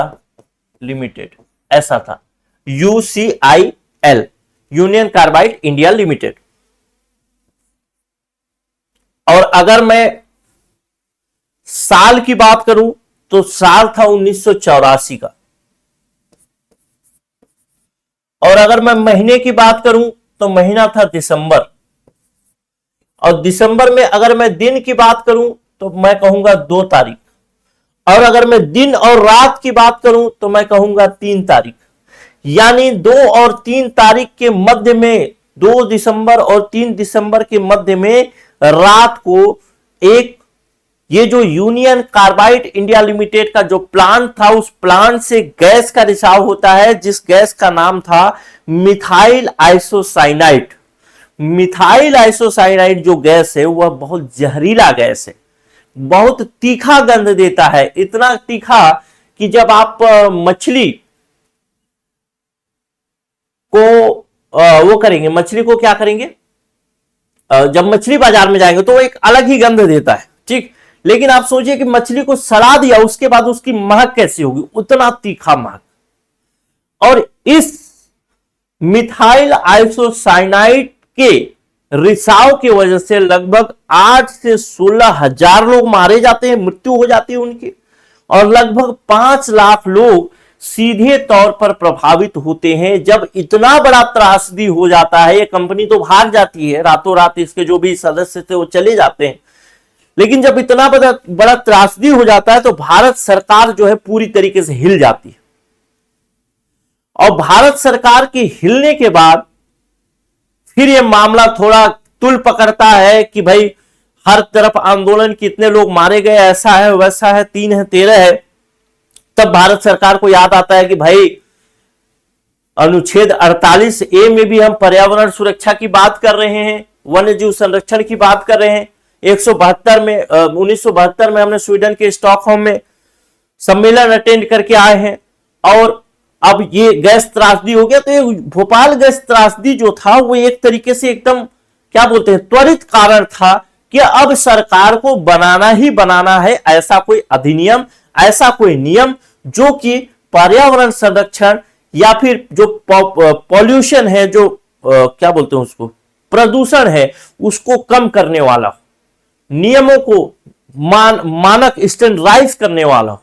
लिमिटेड, ऐसा था, UCIL, union carbide India limited. और अगर मैं साल की बात करूं तो साल था 1984 का। और अगर मैं महीने की बात करूं तो महीना था दिसंबर। और दिसंबर में अगर मैं दिन की बात करूं तो मैं कहूंगा 2 तारीख। और अगर मैं दिन और रात की बात करूं तो मैं कहूंगा 3 तारीख। यानी 2 और 3 तारीख के मध्य में, 2 दिसंबर और 3 दिसंबर के मध्य में रात को एक ये जो यूनियन कार्बाइड इंडिया लिमिटेड का जो प्लांट था, उस प्लांट से गैस का रिसाव होता है, जिस गैस का नाम था मिथाइल आइसोसाइनाइड। मिथाइल आइसोसाइनाइड जो गैस है वह बहुत जहरीला गैस है, बहुत तीखा गंध देता है, इतना तीखा कि जब आप मछली को वो करेंगे, मछली को क्या करेंगे, जब मछली बाजार में जाएंगे तो वो एक अलग ही गंध देता है, ठीक। लेकिन आप सोचिए कि मछली को सड़ा दिया, उसके बाद उसकी महक कैसी होगी, उतना तीखा महक। और इस मिथाइल आइसोसाइनाइड के रिसाव की वजह से लगभग 8 से 16 हजार लोग मारे जाते हैं, मृत्यु हो जाती है उनकी, और लगभग 5 लाख लोग सीधे तौर पर प्रभावित होते हैं। जब इतना बड़ा त्रासदी हो जाता है, ये कंपनी तो भाग जाती है रातों रात, इसके जो भी सदस्य थे वो चले जाते हैं, लेकिन जब इतना बड़ा त्रासदी हो जाता है तो भारत सरकार जो है पूरी तरीके से हिल जाती है। और भारत सरकार के हिलने के बाद फिर यह मामला थोड़ा तुल पकड़ता है कि भाई हर तरफ आंदोलन, कितने लोग मारे गए, ऐसा है वैसा है, 3 है 13 है। तब भारत सरकार को याद आता है कि भाई अनुच्छेद 48A में भी हम पर्यावरण सुरक्षा की बात कर रहे हैं, वन्य जीव संरक्षण की बात कर रहे हैं। 1972 में हमने स्वीडन के स्टॉकहोम में सम्मेलन अटेंड करके आए हैं, और अब ये गैस त्रासदी हो गया। तो ये भोपाल गैस त्रासदी जो था वो एक तरीके से एकदम क्या बोलते हैं, त्वरित कारण था कि अब सरकार को बनाना ही बनाना है ऐसा कोई अधिनियम, ऐसा कोई नियम जो कि पर्यावरण संरक्षण या फिर जो पॉल्यूशन है, जो क्या बोलते हैं उसको, प्रदूषण है, उसको कम करने वाला, नियमों को मानक स्टैंडर्डाइज करने वाला,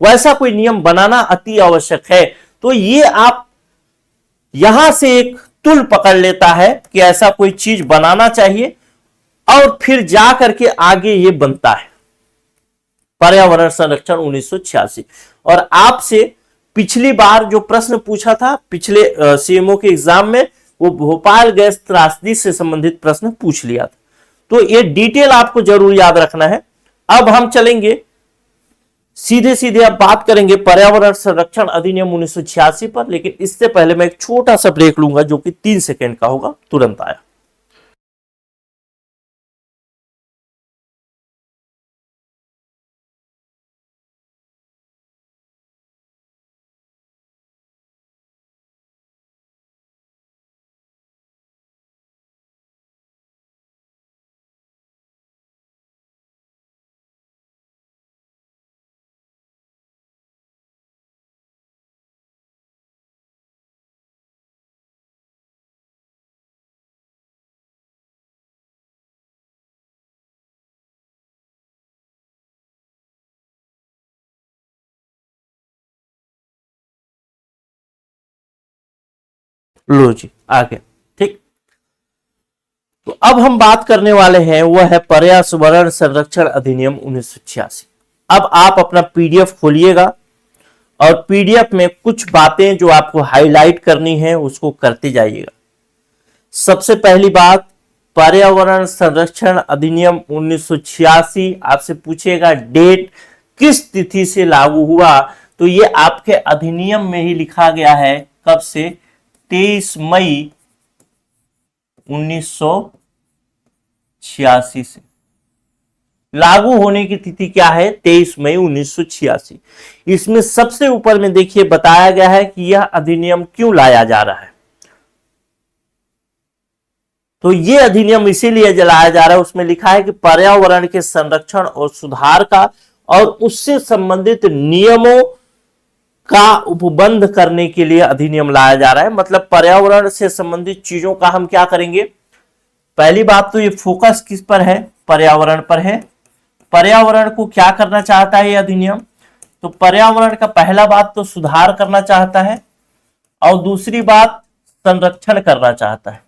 वैसा कोई नियम बनाना अति आवश्यक है। तो ये आप यहां से एक तुल पकड़ लेता है कि ऐसा कोई चीज बनाना चाहिए, और फिर जा करके आगे ये बनता है पर्यावरण संरक्षण 1986। और आपसे पिछली बार जो प्रश्न पूछा था पिछले सीएमओ के एग्जाम में, वो भोपाल गैस त्रासदी से संबंधित प्रश्न पूछ लिया था। तो ये डिटेल आपको जरूर याद रखना है। अब हम चलेंगे सीधे सीधे, अब बात करेंगे पर्यावरण संरक्षण अधिनियम 1986 पर, लेकिन इससे पहले मैं एक छोटा सा ब्रेक लूंगा जो कि 3 सेकंड का होगा, तुरंत आया। लो जी, आ गया, ठीक। तो अब हम बात करने वाले हैं वह है पर्यावरण संरक्षण अधिनियम 1986। अब आप अपना पीडीएफ खोलिएगा और पीडीएफ में कुछ बातें जो आपको हाईलाइट करनी है उसको करते जाइएगा। सबसे पहली बात, पर्यावरण संरक्षण अधिनियम 1986 आपसे पूछेगा डेट किस तिथि से लागू हुआ, तो ये आपके अधिनियम में ही लिखा गया है, कब से, 23 मई 1986 से। लागू होने की तिथि क्या है, 23 मई 1986। इसमें सबसे ऊपर में देखिए बताया गया है कि यह अधिनियम क्यों लाया जा रहा है। तो यह अधिनियम इसीलिए लाया जा रहा है, उसमें लिखा है कि पर्यावरण के संरक्षण और सुधार का और उससे संबंधित नियमों का उपबंध करने के लिए अधिनियम लाया जा रहा है। मतलब पर्यावरण से संबंधित चीजों का हम क्या करेंगे, पहली बात तो ये फोकस किस पर है, पर्यावरण पर है। पर्यावरण को क्या करना चाहता है ये अधिनियम, तो पर्यावरण का पहला बात तो सुधार करना चाहता है, और दूसरी बात संरक्षण करना चाहता है।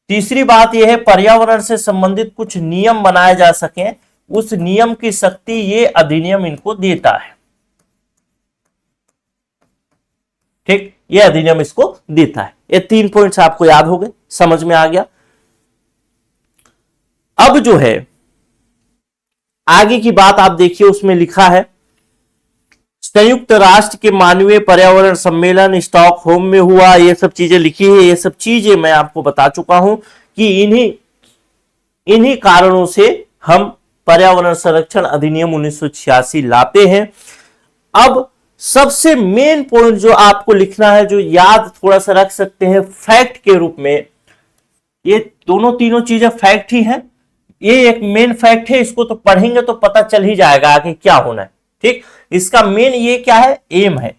तीसरी बात यह है पर्यावरण से संबंधित कुछ नियम बनाए जा सके, उस नियम की शक्ति ये अधिनियम इनको देता है। ठीक, ये अधिनियम इसको देता है। ये 3 पॉइंट्स आपको याद हो गए, समझ में आ गया। अब जो है आगे की बात आप देखिए, उसमें लिखा है संयुक्त राष्ट्र के मानवीय पर्यावरण सम्मेलन स्टॉकहोम में हुआ, ये सब चीजें लिखी है। ये सब चीजें मैं आपको बता चुका हूं कि इन्हीं कारणों से हम पर्यावरण संरक्षण अधिनियम 1986 लाते हैं। अब सबसे मेन पॉइंट जो आपको लिखना है, जो याद थोड़ा सा रख सकते हैं फैक्ट के रूप में, ये दोनों तीनों चीजें फैक्ट ही है। ये एक मेन फैक्ट है, इसको तो पढ़ेंगे तो पता चल ही जाएगा आगे क्या होना है। ठीक, इसका मेन ये क्या है, एम है,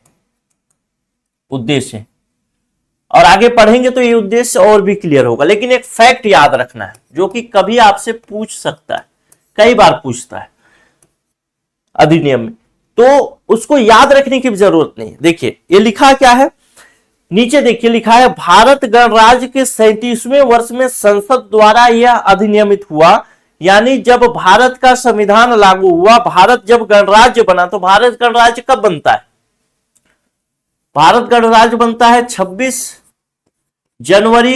उद्देश्य है, और आगे पढ़ेंगे तो ये उद्देश्य और भी क्लियर होगा। लेकिन एक फैक्ट याद रखना है जो कि कभी आपसे पूछ सकता है, कई बार पूछता है अधिनियम में, तो उसको याद रखने की जरूरत नहीं है। देखिए ये लिखा क्या है, नीचे देखिए लिखा है भारत गणराज्य के 37वें वर्ष में संसद द्वारा यह अधिनियमित हुआ। यानी जब भारत का संविधान लागू हुआ, भारत जब गणराज्य बना, तो भारत गणराज्य कब बनता है, भारत गणराज्य बनता है 26 जनवरी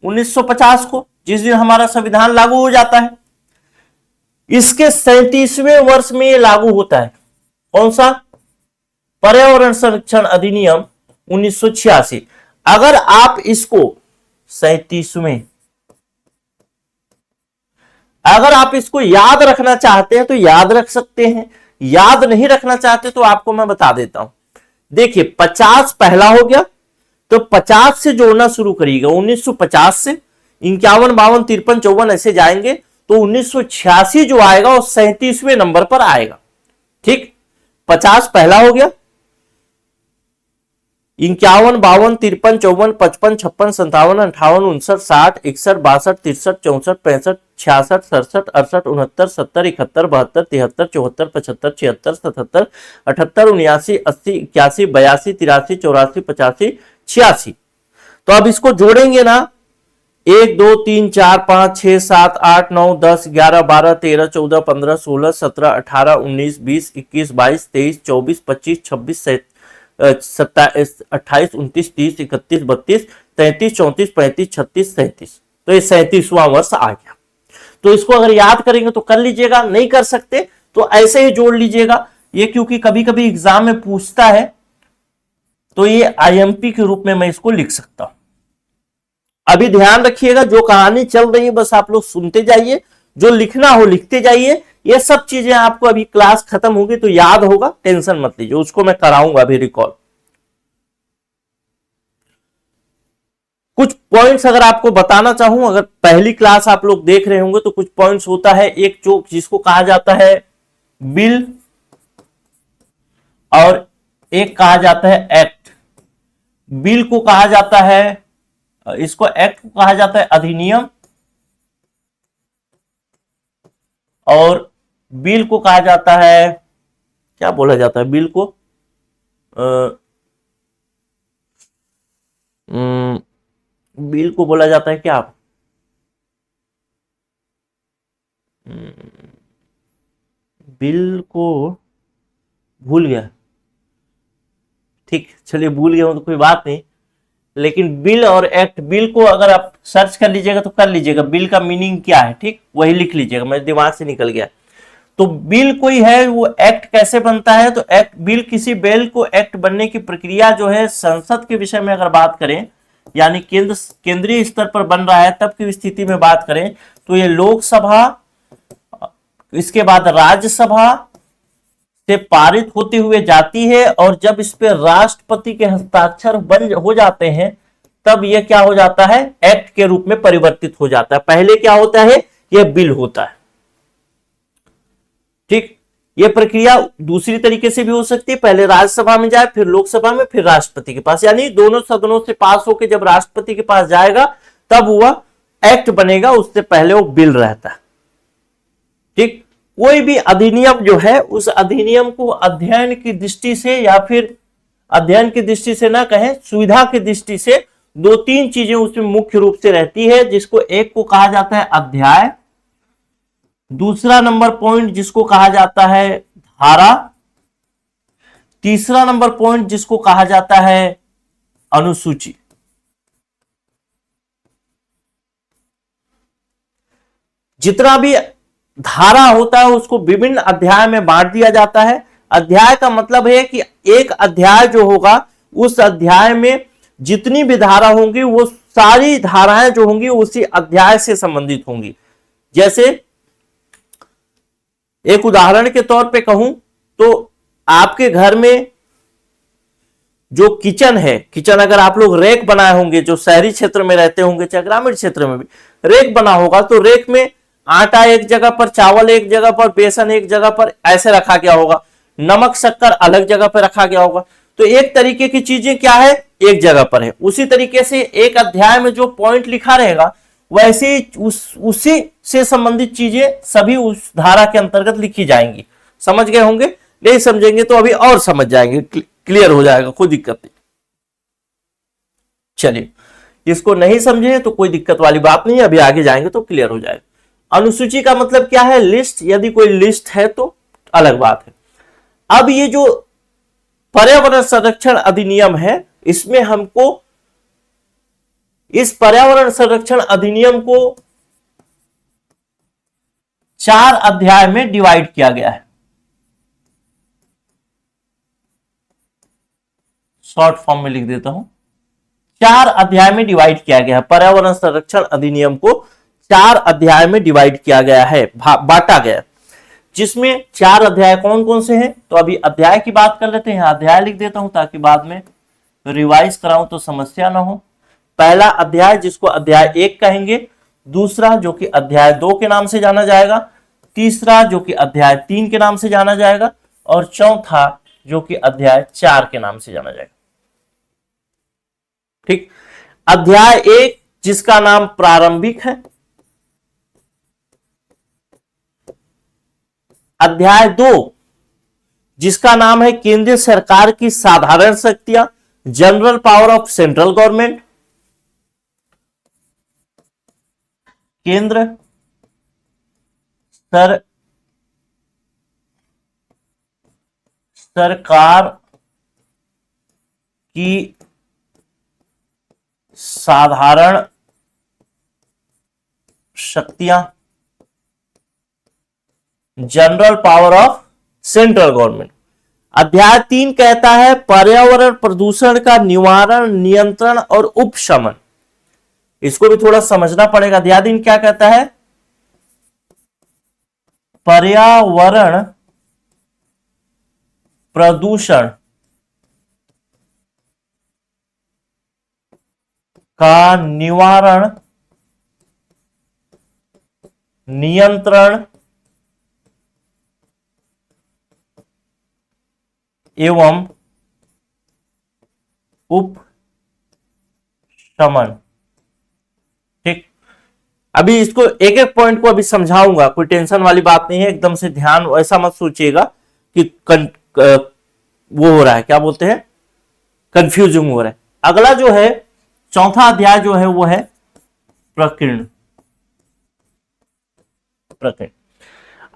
1950 को, जिस दिन हमारा संविधान लागू हो जाता है। इसके 37वें वर्ष में यह लागू होता है, कौन सा, पर्यावरण संरक्षण अधिनियम 1986। अगर आप इसको 37वें, अगर आप इसको याद रखना चाहते हैं तो याद रख सकते हैं, याद नहीं रखना चाहते तो आपको मैं बता देता हूं। देखिए 50 पहला हो गया, तो 50 से जोड़ना शुरू करिएगा, 1950 से 51, 52, 53, 54 ऐसे जाएंगे, तो 1986 जो आएगा वो 37वें नंबर पर आएगा। ठीक, 50 पहला हो गया, 51, 52, 53, 54, 55, 56, 57, 58, 59, 60, 61, 62, 63, 64, 65, 66, 67, 68, 69, 70, 71, 72, 73, 74, 75, 76, 77, 78, 79, 80, 81, 82, 83, 84, 85, 86। तो अब इसको जोड़ेंगे ना, 1 2 3 4 5 6 7 8 9 10 11 12 13 14 15 16 17 18 19 20 21 22 23 24 25 26 27 28 29 30 31 32 33 34 35 36 37। तो ये 37वां वर्ष आ गया। तो इसको अगर याद करेंगे तो कर लीजिएगा, नहीं कर सकते तो ऐसे ही जोड़ लीजिएगा। ये क्योंकि कभी कभी एग्जाम में पूछता है, तो ये आईएमपी के रूप में मैं इसको लिख सकता हूं। अभी ध्यान रखिएगा, जो कहानी चल रही है बस आप लोग सुनते जाइए, जो लिखना हो लिखते जाइए। ये सब चीजें आपको अभी क्लास खत्म होगी तो याद होगा, टेंशन मत लीजिए, उसको मैं कराऊंगा अभी रिकॉल। कुछ पॉइंट्स अगर आपको बताना चाहूं, अगर पहली क्लास आप लोग देख रहे होंगे तो कुछ पॉइंट्स होता है, एक जो जिसको कहा जाता है बिल, और एक कहा जाता है एक्ट। बिल को कहा जाता है, इसको एक्ट को कहा जाता है अधिनियम, और बिल को कहा जाता है, क्या बोला जाता है बिल को, बिल को बोला जाता है क्या, बिल को भूल गया, ठीक चलिए भूल गया हूं तो कोई बात नहीं। लेकिन बिल और एक्ट, बिल को अगर आप सर्च कर लीजिएगा तो कर लीजिएगा बिल का मीनिंग क्या है, ठीक वही लिख लीजिएगा, मेरे दिमाग से निकल गया। तो बिल कोई है, वो एक्ट कैसे बनता है, तो एक्ट, बिल किसी बिल को एक्ट बनने की प्रक्रिया जो है संसद के विषय में अगर बात करें, यानी केंद्रीय स्तर पर बन रहा है तब की स्थिति में बात करें तो ये लोकसभा, इसके बाद राज्यसभा से पारित होते हुए जाती है, और जब इस पे राष्ट्रपति के हस्ताक्षर बन हो जाते हैं तब यह क्या हो जाता है, एक्ट के रूप में परिवर्तित हो जाता है। पहले क्या होता है, यह बिल होता है। ठीक, यह प्रक्रिया दूसरी तरीके से भी हो सकती है, पहले राज्यसभा में जाए, फिर लोकसभा में, फिर राष्ट्रपति के पास, यानी दोनों सदनों से पास होकर जब राष्ट्रपति के पास जाएगा तब वह एक्ट बनेगा, उससे पहले वो बिल रहता है। ठीक, कोई भी अधिनियम जो है उस अधिनियम को अध्ययन की दृष्टि से, या फिर अध्ययन की दृष्टि से ना कहें, सुविधा की दृष्टि से 2-3 चीजें उसमें मुख्य रूप से रहती है, जिसको एक को कहा जाता है अध्याय, दूसरा नंबर पॉइंट जिसको कहा जाता है धारा, तीसरा नंबर पॉइंट जिसको कहा जाता है अनुसूची। जितना भी धारा होता है उसको विभिन्न अध्याय में बांट दिया जाता है। अध्याय का मतलब है कि एक अध्याय जो होगा उस अध्याय में जितनी भी धारा होंगी वो सारी धाराएं जो होंगी उसी अध्याय से संबंधित होंगी। जैसे एक उदाहरण के तौर पे कहूं तो आपके घर में जो किचन है, किचन अगर आप लोग रैक बनाए होंगे, जो शहरी क्षेत्र में रहते होंगे चाहे ग्रामीण क्षेत्र में भी रैक बना होगा, तो रैक में आटा एक जगह पर, चावल एक जगह पर, बेसन एक जगह पर ऐसे रखा गया होगा, नमक शक्कर अलग जगह पर रखा गया होगा। तो एक तरीके की चीजें क्या है, एक जगह पर है। उसी तरीके से एक अध्याय में जो पॉइंट लिखा रहेगा वैसे उसी से संबंधित चीजें सभी उस धारा के अंतर्गत लिखी जाएंगी। समझ गए होंगे? नहीं समझेंगे तो अभी और समझ जाएंगे, क्लियर हो जाएगा, कोई दिक्कत नहीं। चलिए, इसको नहीं समझे तो कोई दिक्कत वाली बात नहीं, अभी आगे जाएंगे तो क्लियर हो जाएगा। अनुसूची का मतलब क्या है? लिस्ट। यदि कोई लिस्ट है तो अलग बात है। अब ये जो पर्यावरण संरक्षण अधिनियम है, इसमें हमको इस पर्यावरण संरक्षण अधिनियम को 4 अध्याय में डिवाइड किया गया है। शॉर्ट फॉर्म में लिख देता हूं, 4 अध्याय में डिवाइड किया गया है। पर्यावरण संरक्षण अधिनियम को 4 अध्याय में डिवाइड किया गया है, बांटा गया, जिसमें 4 अध्याय कौन कौन से हैं? तो अभी अध्याय की बात कर लेते हैं। अध्याय लिख देता हूं ताकि बाद में रिवाइज कराऊं तो समस्या ना हो। पहला अध्याय जिसको अध्याय 1 कहेंगे, दूसरा जो कि अध्याय 2 के नाम से जाना जाएगा, तीसरा जो कि अध्याय 3 के नाम से जाना जाएगा, और चौथा जो कि अध्याय 4 के नाम से जाना जाएगा। ठीक। अध्याय 1 जिसका नाम प्रारंभिक है, अध्याय 2 जिसका नाम है केंद्रीय सरकार की साधारण शक्तियां, general power of central government, केंद्र सरकार की साधारण शक्तियां, general power of central government. अध्याय 3 कहता है पर्यावरण प्रदूषण का निवारण, नियंत्रण और उपशमन। इसको भी थोड़ा समझना पड़ेगा। अध्याय 3 क्या कहता है? पर्यावरण प्रदूषण का निवारण, नियंत्रण एवं उपशमन। ठीक। अभी इसको एक एक पॉइंट को अभी समझाऊंगा, कोई टेंशन वाली बात नहीं है, एकदम से ध्यान ऐसा मत सोचिएगा कि वो हो रहा है, क्या बोलते हैं, कंफ्यूजिंग हो रहा है। अगला जो है चौथा अध्याय जो है वो है प्रकीर्ण।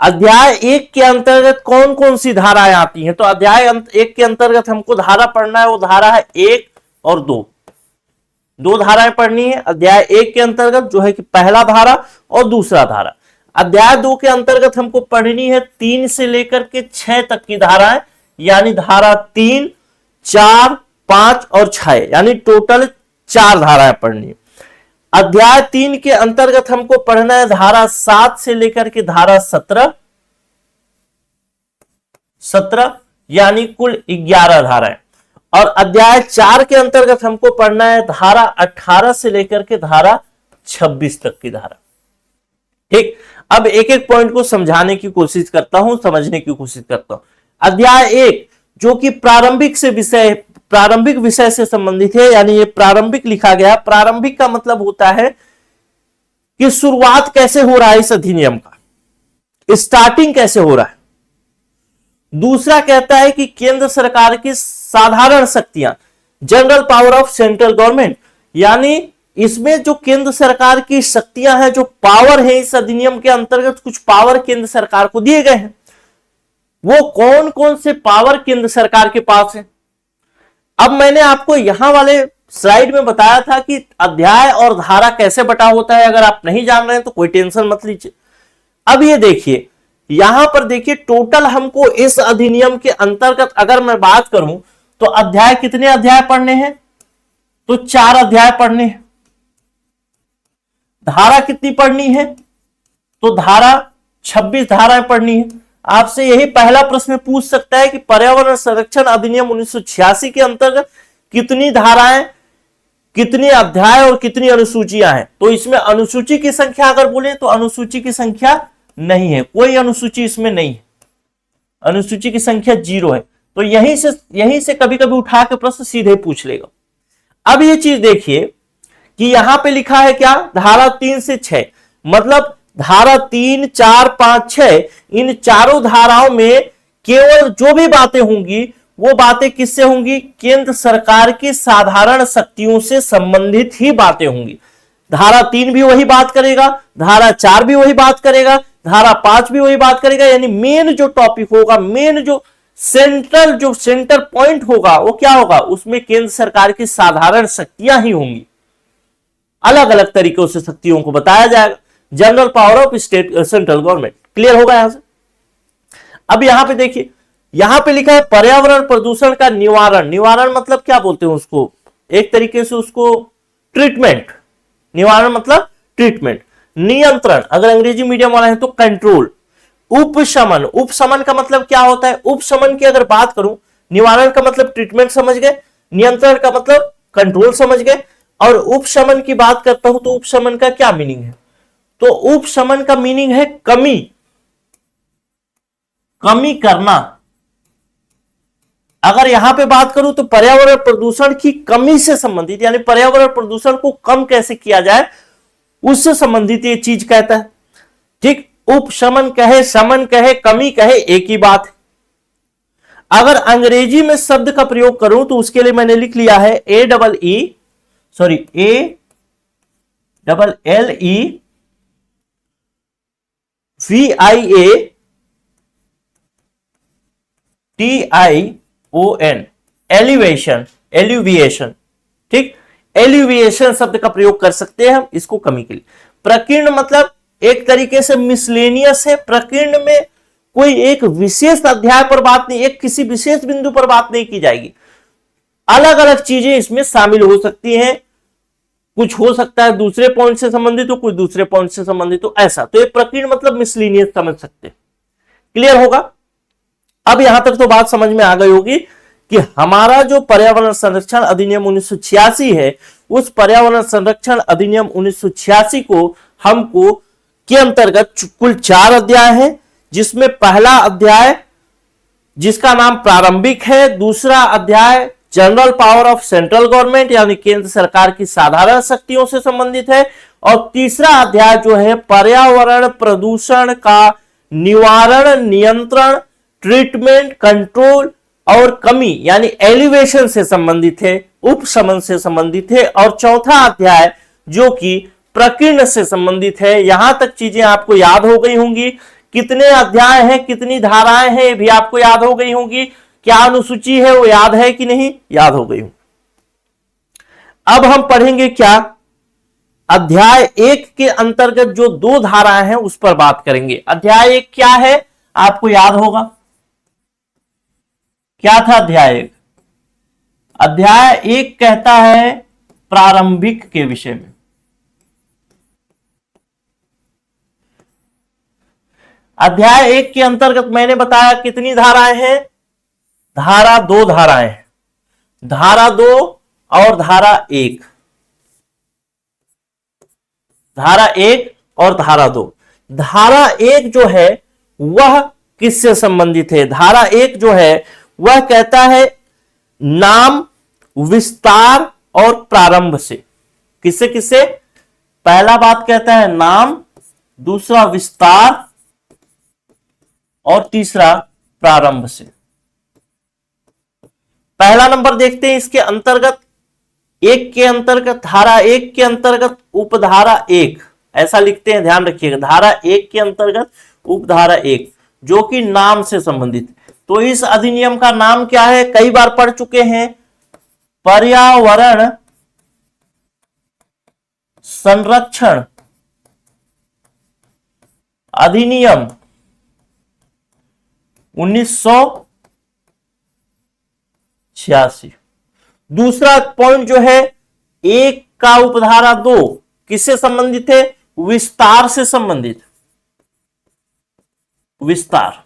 अध्याय 1 के अंतर्गत कौन कौन सी धाराएं आती हैं? तो अध्याय 1 के अंतर्गत हमको धारा पढ़ना है, वो धारा है 1 और 2। 2 धाराएं पढ़नी है अध्याय 1 के अंतर्गत, जो है कि पहला धारा और दूसरा धारा। अध्याय 2 के अंतर्गत हमको पढ़नी है 3 से लेकर के 6 तक की धाराएं, यानी धारा 3, 4, 5 और 6, यानी टोटल 4 धाराएं पढ़नी है। अध्याय 3 के अंतर्गत हमको पढ़ना है धारा 7 से लेकर के धारा 17, यानी कुल 11 धाराएं। और अध्याय 4 के अंतर्गत हमको पढ़ना है धारा 18 से लेकर के धारा 26 तक की धारा। ठीक। अब एक एक पॉइंट को समझाने की कोशिश करता हूं, समझने की कोशिश करता हूं। अध्याय 1 जो कि प्रारंभिक विषय से संबंधित है, यानी ये प्रारंभिक लिखा गया। प्रारंभिक का मतलब होता है कि शुरुआत कैसे हो रहा है इस अधिनियम का, स्टार्टिंग कैसे हो रहा है। दूसरा कहता है कि केंद्र सरकार की साधारण शक्तियां, general power of central government, यानी इसमें जो केंद्र सरकार की शक्तियां हैं, जो पावर है इस अधिनियम के अंतर्गत कुछ पावर केंद्र सरकार को दिए गए हैं। वो कौन कौन से पावर केंद्र सरकार के पास है। अब मैंने आपको यहां वाले स्लाइड में बताया था कि अध्याय और धारा कैसे बटा होता है। अगर आप नहीं जान रहे हैं तो कोई टेंशन मत लीजिए। अब ये देखिए, यहां पर देखिए टोटल हमको इस अधिनियम के अंतर्गत अगर मैं बात करूं तो अध्याय, कितने अध्याय पढ़ने हैं, तो 4 अध्याय पढ़ने हैं। धारा कितनी पढ़नी है, तो धारा 26 धाराएं पढ़नी है। आपसे यही पहला प्रश्न पूछ सकता है कि पर्यावरण संरक्षण अधिनियम 1986 के अंतर्गत कितनी धाराएं, कितने अध्याय और कितनी अनुसूचियां हैं। तो इसमें अनुसूची की संख्या अगर बोले तो अनुसूची की संख्या नहीं है, कोई अनुसूची इसमें नहीं है, अनुसूची की संख्या 0 है। तो यहीं से कभी कभी उठा के प्रश्न सीधे पूछ लेगा। अब ये चीज देखिए कि यहां पे लिखा है क्या, धारा 3 से 6, मतलब धारा 3, 4, 5, 6, इन चारों धाराओं में केवल जो भी बातें होंगी वो बातें किससे होंगी, केंद्र सरकार की साधारण शक्तियों से संबंधित ही बातें होंगी। धारा 3 भी वही बात करेगा, धारा 4 भी वही बात करेगा, धारा 5 भी वही बात करेगा। यानी मेन जो टॉपिक होगा, मेन जो सेंटर पॉइंट होगा वो क्या होगा, उसमें केंद्र सरकार की साधारण शक्तियां ही होंगी। अलग अलग तरीकों से शक्तियों को बताया जाएगा। General power of state central government, clear होगा यहां से। अब यहां पे देखिए, यहां पे लिखा है पर्यावरण प्रदूषण का निवारण। निवारण मतलब क्या बोलते हैं उसको, एक तरीके से उसको ट्रीटमेंट, निवारण मतलब ट्रीटमेंट। नियंत्रण, अगर अंग्रेजी मीडियम वाला है तो कंट्रोल। उपशमन, उपशमन का मतलब क्या होता है, उपशमन की अगर बात करूं, निवारण का मतलब ट्रीटमेंट समझ गए, नियंत्रण का मतलब कंट्रोल समझ गए, और उपशमन की बात करता हूं तो उपशमन का क्या मीनिंग है, तो उपशमन का मीनिंग है कमी, कमी करना। अगर यहां पे बात करूं तो पर्यावरण प्रदूषण की कमी से संबंधित, यानी पर्यावरण प्रदूषण को कम कैसे किया जाए उससे संबंधित ये चीज कहता है। ठीक, उपशमन कहे, शमन कहे, कमी कहे, एक ही बात है। अगर अंग्रेजी में शब्द का प्रयोग करूं तो उसके लिए मैंने लिख लिया है ALLEVIATION, एलिवेशन, एलिविएशन। ठीक, एलिविएशन शब्द का प्रयोग कर सकते हैं हम इसको कमी के लिए। प्रकीर्ण मतलब एक तरीके से मिसलेनियस है। प्रकीर्ण में कोई एक विशेष अध्याय पर बात नहीं, एक किसी विशेष बिंदु पर बात नहीं की जाएगी, अलग अलग चीजें इसमें शामिल हो सकती हैं। कुछ हो सकता है दूसरे पॉइंट से संबंधित हो, कुछ दूसरे पॉइंट से संबंधित हो, ऐसा। तो ये प्रकीर्ण मतलब मिसलेनियस समझ सकते हैं, क्लियर होगा। अब यहां तक तो बात समझ में आ गई होगी कि हमारा जो पर्यावरण संरक्षण अधिनियम 1986 है, उस पर्यावरण संरक्षण अधिनियम 1986 को हमको के अंतर्गत कुल 4 अध्याय हैं, जिसमें पहला अध्याय जिसका नाम प्रारंभिक है, दूसरा अध्याय general power of central government यानी केंद्र सरकार की साधारण शक्तियों से संबंधित है, और तीसरा अध्याय जो है पर्यावरण प्रदूषण का निवारण, नियंत्रण, ट्रीटमेंट, कंट्रोल और कमी यानी एलिवेशन से संबंधित है, उपशमन से संबंधित है, और चौथा अध्याय जो कि प्रकीर्ण से संबंधित है। यहां तक चीजें आपको याद हो गई होंगी। कितने अध्याय हैं, कितनी धाराएं हैं, भी आपको याद हो गई होंगी। क्या अनुसूची है वो याद है कि नहीं, याद हो गई हो। अब हम पढ़ेंगे क्या, अध्याय 1 के अंतर्गत जो 2 धाराएं हैं उस पर बात करेंगे। अध्याय 1 क्या है आपको याद होगा, क्या था अध्याय 1? अध्याय 1 कहता है प्रारंभिक के विषय में। अध्याय 1 के अंतर्गत मैंने बताया कितनी धाराएं हैं, धारा 2 धाराएं हैं, धारा 2 और धारा 1, धारा 1 और धारा 2। धारा 1 जो है वह किससे संबंधित है, धारा 1 जो है वह कहता है नाम, विस्तार और प्रारंभ से। किससे किससे, पहला बात कहता है नाम, दूसरा विस्तार और तीसरा प्रारंभ से। पहला नंबर देखते हैं इसके अंतर्गत, 1 के अंतर्गत, धारा 1 के अंतर्गत उपधारा 1 ऐसा लिखते हैं, ध्यान रखिएगा। धारा 1 के अंतर्गत उपधारा 1 जो कि नाम से संबंधित। तो इस अधिनियम का नाम क्या है, कई बार पढ़ चुके हैं, पर्यावरण संरक्षण अधिनियम 1986। दूसरा पॉइंट जो है, एक का उपधारा 2 किससे संबंधित है, विस्तार से संबंधित। विस्तार,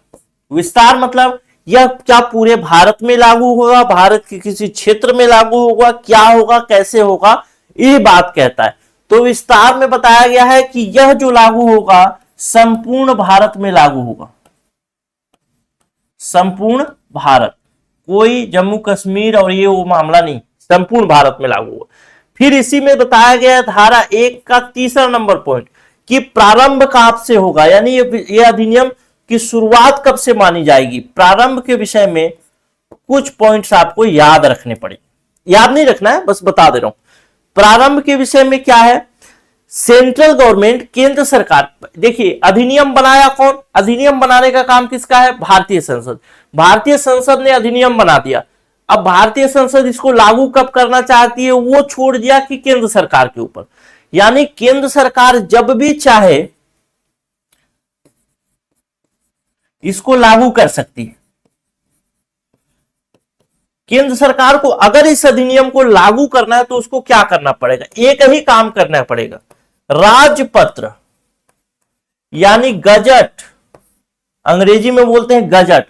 विस्तार मतलब यह क्या पूरे भारत में लागू होगा, भारत के किसी क्षेत्र में लागू होगा, क्या होगा, कैसे होगा, ये बात कहता है। तो विस्तार में बताया गया है कि यह जो लागू होगा संपूर्ण भारत में लागू होगा, संपूर्ण भारत, कोई जम्मू कश्मीर और ये वो मामला नहीं, संपूर्ण भारत में लागू होगा। फिर इसी में बताया गया धारा 1 का तीसरा नंबर पॉइंट कि प्रारंभ कब से होगा, यानी ये अधिनियम की शुरुआत कब से मानी जाएगी। प्रारंभ के विषय में कुछ पॉइंट्स आपको याद रखने पड़ेंगे, याद नहीं रखना है, बस बता दे रहा हूं। प्रारंभ के विषय में क्या है, सेंट्रल गवर्नमेंट, केंद्र सरकार। देखिए अधिनियम बनाया कौन, अधिनियम बनाने का काम किसका है, भारतीय संसद। भारतीय संसद ने अधिनियम बना दिया। अब भारतीय संसद इसको लागू कब करना चाहती है, वो छोड़ दिया कि केंद्र सरकार के ऊपर। यानी केंद्र सरकार जब भी चाहे इसको लागू कर सकती है। केंद्र सरकार को अगर इस अधिनियम को लागू करना है तो उसको क्या करना पड़ेगा, एक ही काम करना पड़ेगा, राजपत्र यानी गजट, अंग्रेजी में बोलते हैं गजट।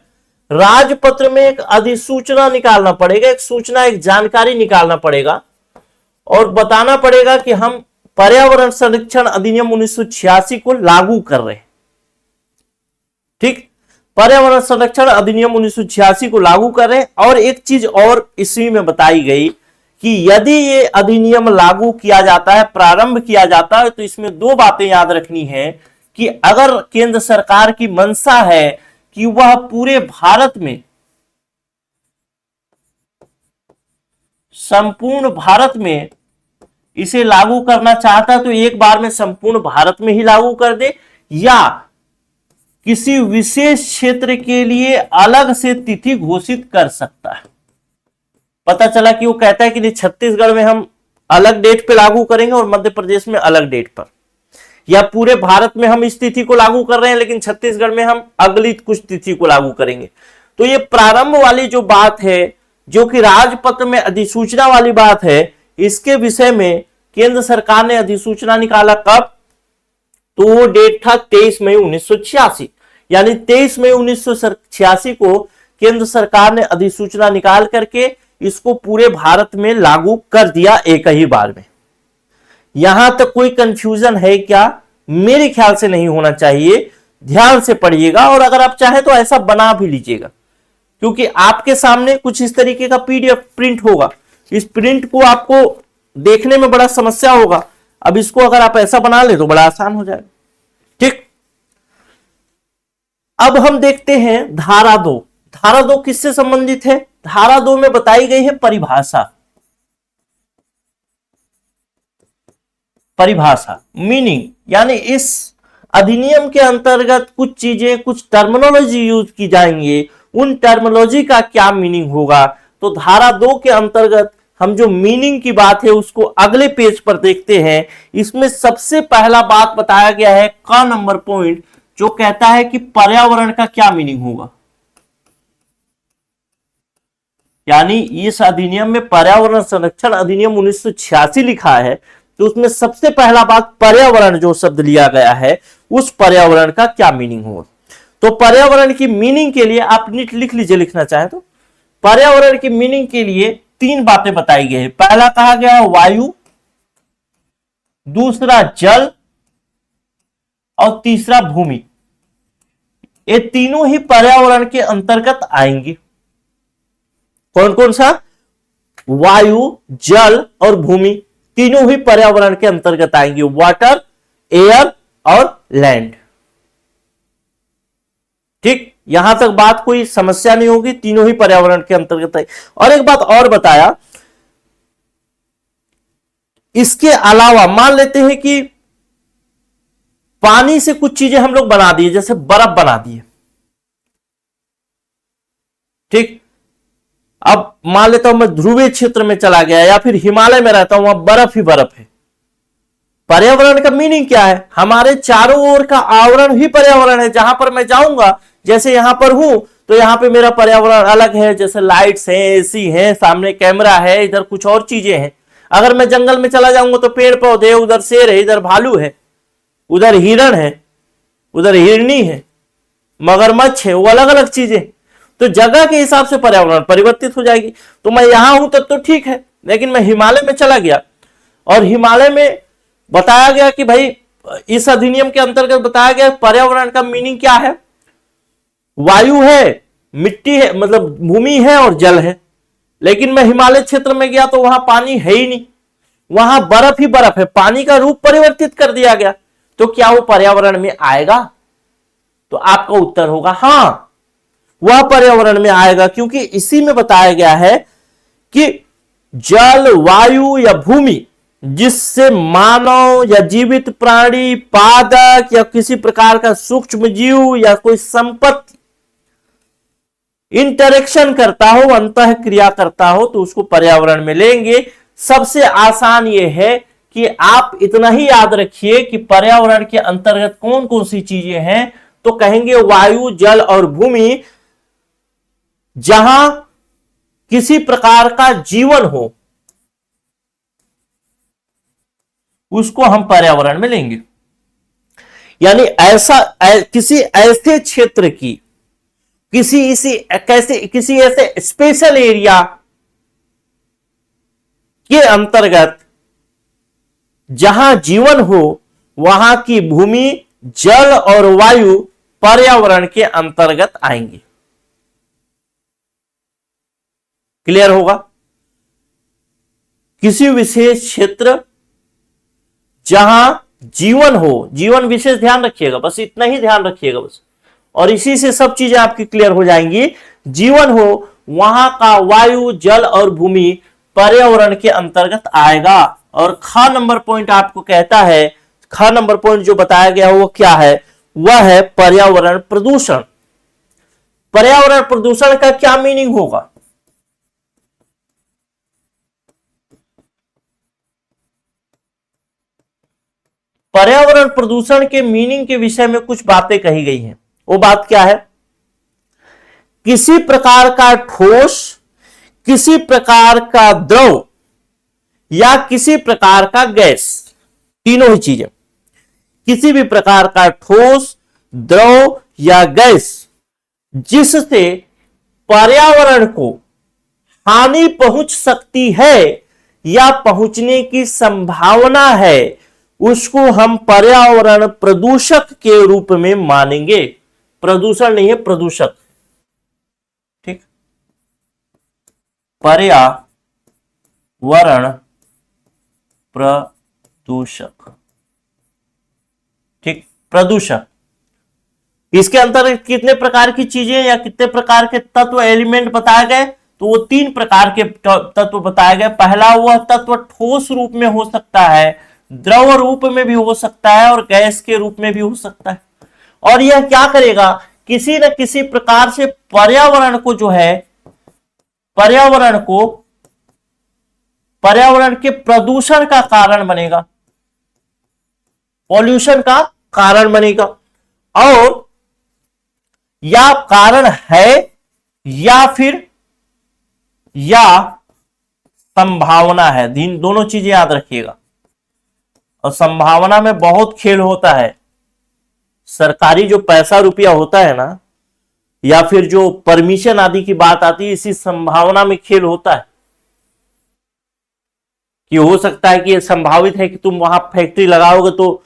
राजपत्र में एक अधिसूचना निकालना पड़ेगा, एक सूचना, एक जानकारी निकालना पड़ेगा और बताना पड़ेगा कि हम पर्यावरण संरक्षण अधिनियम 1986 को लागू कर रहे हैं। ठीक, पर्यावरण संरक्षण अधिनियम 1986 को लागू कर रहे हैं। और एक चीज और इसमें में बताई गई कि यदि ये अधिनियम लागू किया जाता है, प्रारंभ किया जाता है, तो इसमें दो बातें याद रखनी है कि अगर केंद्र सरकार की मंशा है कि वह पूरे भारत में, संपूर्ण भारत में इसे लागू करना चाहता है तो एक बार में संपूर्ण भारत में ही लागू कर दे, या किसी विशेष क्षेत्र के लिए अलग से तिथि घोषित कर सकता है। पता चला कि वो कहता है कि छत्तीसगढ़ में हम अलग डेट पे लागू करेंगे और मध्य प्रदेश में अलग डेट पर, या पूरे भारत में हम इस तिथि को लागू कर रहे हैं लेकिन छत्तीसगढ़ में हम अगली कुछ तिथि को लागू करेंगे। तो ये प्रारंभ वाली जो बात है, जो कि राजपत्र में अधिसूचना वाली बात है, इसके विषय में केंद्र सरकार ने अधिसूचना निकाला कब, तो वो डेट था 23 मई 1986। यानी 23 मई 1986 को केंद्र सरकार ने अधिसूचना निकाल करके इसको पूरे भारत में लागू कर दिया एक ही बार में। यहां तक कोई कंफ्यूजन है क्या, मेरे ख्याल से नहीं होना चाहिए। ध्यान से पढ़िएगा और अगर आप चाहें तो ऐसा बना भी लीजिएगा, क्योंकि आपके सामने कुछ इस तरीके का पीडीएफ प्रिंट होगा। इस प्रिंट को आपको देखने में बड़ा समस्या होगा, अब इसको अगर आप ऐसा बना ले तो बड़ा आसान हो जाएगा। ठीक, अब हम देखते हैं धारा 2। धारा 2 किससे संबंधित है, धारा 2 में बताई गई है परिभाषा। परिभाषा मीनिंग, यानी इस अधिनियम के अंतर्गत कुछ चीजें, कुछ टर्मिनोलॉजी यूज की जाएंगे, उन टर्मिनोलॉजी का क्या मीनिंग होगा। तो धारा 2 के अंतर्गत हम जो मीनिंग की बात है उसको अगले पेज पर देखते हैं। इसमें सबसे पहला बात बताया गया है का नंबर पॉइंट, जो कहता है कि पर्यावरण का क्या मीनिंग होगा। यानी इस अधिनियम में पर्यावरण संरक्षण अधिनियम 1986 लिखा है, तो उसमें सबसे पहला बात पर्यावरण जो शब्द लिया गया है, उस पर्यावरण का क्या मीनिंग होगा। तो पर्यावरण की मीनिंग के लिए आप नीट लिख लीजिए, लिखना चाहें तो। पर्यावरण की मीनिंग के लिए 3 बातें बताई गई है। पहला कहा गया है वायु, दूसरा जल और तीसरा भूमि। ये तीनों ही पर्यावरण के अंतर्गत आएंगे। कौन कौन सा, वायु, जल और भूमि, तीनों ही पर्यावरण के अंतर्गत आएंगे। वाटर, एयर और लैंड। ठीक, यहां तक बात कोई समस्या नहीं होगी, तीनों ही पर्यावरण के अंतर्गत है। और एक बात और बताया, इसके अलावा मान लेते हैं कि पानी से कुछ चीजें हम लोग बना दिए, जैसे बर्फ बना दिए, ठीक। अब मान लेता हूं मैं ध्रुवीय क्षेत्र में चला गया या फिर हिमालय में रहता हूं, वहां बर्फ ही बर्फ है। पर्यावरण का मीनिंग क्या है? हमारे चारों ओर का आवरण ही पर्यावरण है। जहां पर मैं जाऊंगा, जैसे यहां पर हूं तो यहां पे मेरा पर्यावरण अलग है, जैसे लाइट्स है, एसी है, सामने कैमरा है, इधर कुछ और चीजें हैं। अगर मैं जंगल में चला जाऊंगा तो पेड़ पौधे, उधर शेर है, इधर भालू है, उधर हिरण है, उधर हिरनी है, मगरमच्छ है, वो अलग अलग चीजें। तो जगह के हिसाब से पर्यावरण परिवर्तित हो जाएगी। तो मैं यहां हूं तब तो ठीक है, लेकिन मैं हिमालय में चला गया और हिमालय में बताया गया कि भाई इस अधिनियम के अंतर्गत बताया गया पर्यावरण का मीनिंग क्या है? वायु है, मिट्टी है, मतलब भूमि है और जल है। लेकिन मैं हिमालय क्षेत्र में गया तो वहां पानी है ही नहीं, वहां बर्फ ही बर्फ है, पानी का रूप परिवर्तित कर दिया गया। तो क्या वो पर्यावरण में आएगा? तो आपका उत्तर होगा हां, वह पर्यावरण में आएगा, क्योंकि इसी में बताया गया है कि जल, वायु या भूमि जिससे मानव या जीवित प्राणी, पादप या किसी प्रकार का सूक्ष्म जीव या कोई संपत्ति इंटरेक्शन करता हो, अंतः क्रिया करता हो, तो उसको पर्यावरण में लेंगे। सबसे आसान यह है कि आप इतना ही याद रखिए कि पर्यावरण के अंतर्गत कौन कौन सी चीजें हैं। तो कहेंगे वायु, जल और भूमि, जहां किसी प्रकार का जीवन हो उसको हम पर्यावरण में लेंगे। यानी ऐसा किसी ऐसे क्षेत्र की, किसी ऐसे स्पेशल एरिया के अंतर्गत जहां जीवन हो, वहां की भूमि, जल और वायु पर्यावरण के अंतर्गत आएंगे। क्लियर होगा? किसी विशेष क्षेत्र जहां जीवन हो, जीवन विशेष ध्यान रखिएगा, बस इतना ही ध्यान रखिएगा बस, और इसी से सब चीजें आपकी क्लियर हो जाएंगी। जीवन हो, वहां का वायु, जल और भूमि पर्यावरण के अंतर्गत आएगा। और ख नंबर पॉइंट आपको कहता है, ख नंबर पॉइंट जो बताया गया वो क्या है? वह है पर्यावरण प्रदूषण। पर्यावरण प्रदूषण का क्या मीनिंग होगा? पर्यावरण प्रदूषण के मीनिंग के विषय में कुछ बातें कही गई हैं। वो बात क्या है? किसी प्रकार का ठोस, किसी प्रकार का द्रव या किसी प्रकार का गैस, तीनों ही चीजें, किसी भी प्रकार का ठोस, द्रव या गैस जिससे पर्यावरण को हानि पहुंच सकती है या पहुंचने की संभावना है, उसको हम पर्यावरण प्रदूषक के रूप में मानेंगे। प्रदूषण नहीं है, प्रदूषक। ठीक, पर्यावरण प्रदूषक। ठीक, प्रदूषक। इसके अंतर्गत कितने प्रकार की चीजें या कितने प्रकार के तत्व, एलिमेंट बताए गए? तो वो 3 प्रकार के तत्व बताए गए। पहला, वह तत्व ठोस रूप में हो सकता है, द्रव रूप में भी हो सकता है और गैस के रूप में भी हो सकता है। और यह क्या करेगा? किसी न किसी प्रकार से पर्यावरण को जो है, पर्यावरण के प्रदूषण का कारण बनेगा, पॉल्यूशन का कारण बनेगा। और या कारण है या संभावना है, दोनों चीजें याद रखिएगा। और संभावना में बहुत खेल होता है। सरकारी जो पैसा रुपया होता है ना, या फिर जो परमिशन आदि की बात आती है, इसी संभावना में खेल होता है कि हो सकता है कि यह संभावित है कि तुम वहां फैक्ट्री लगाओगे तो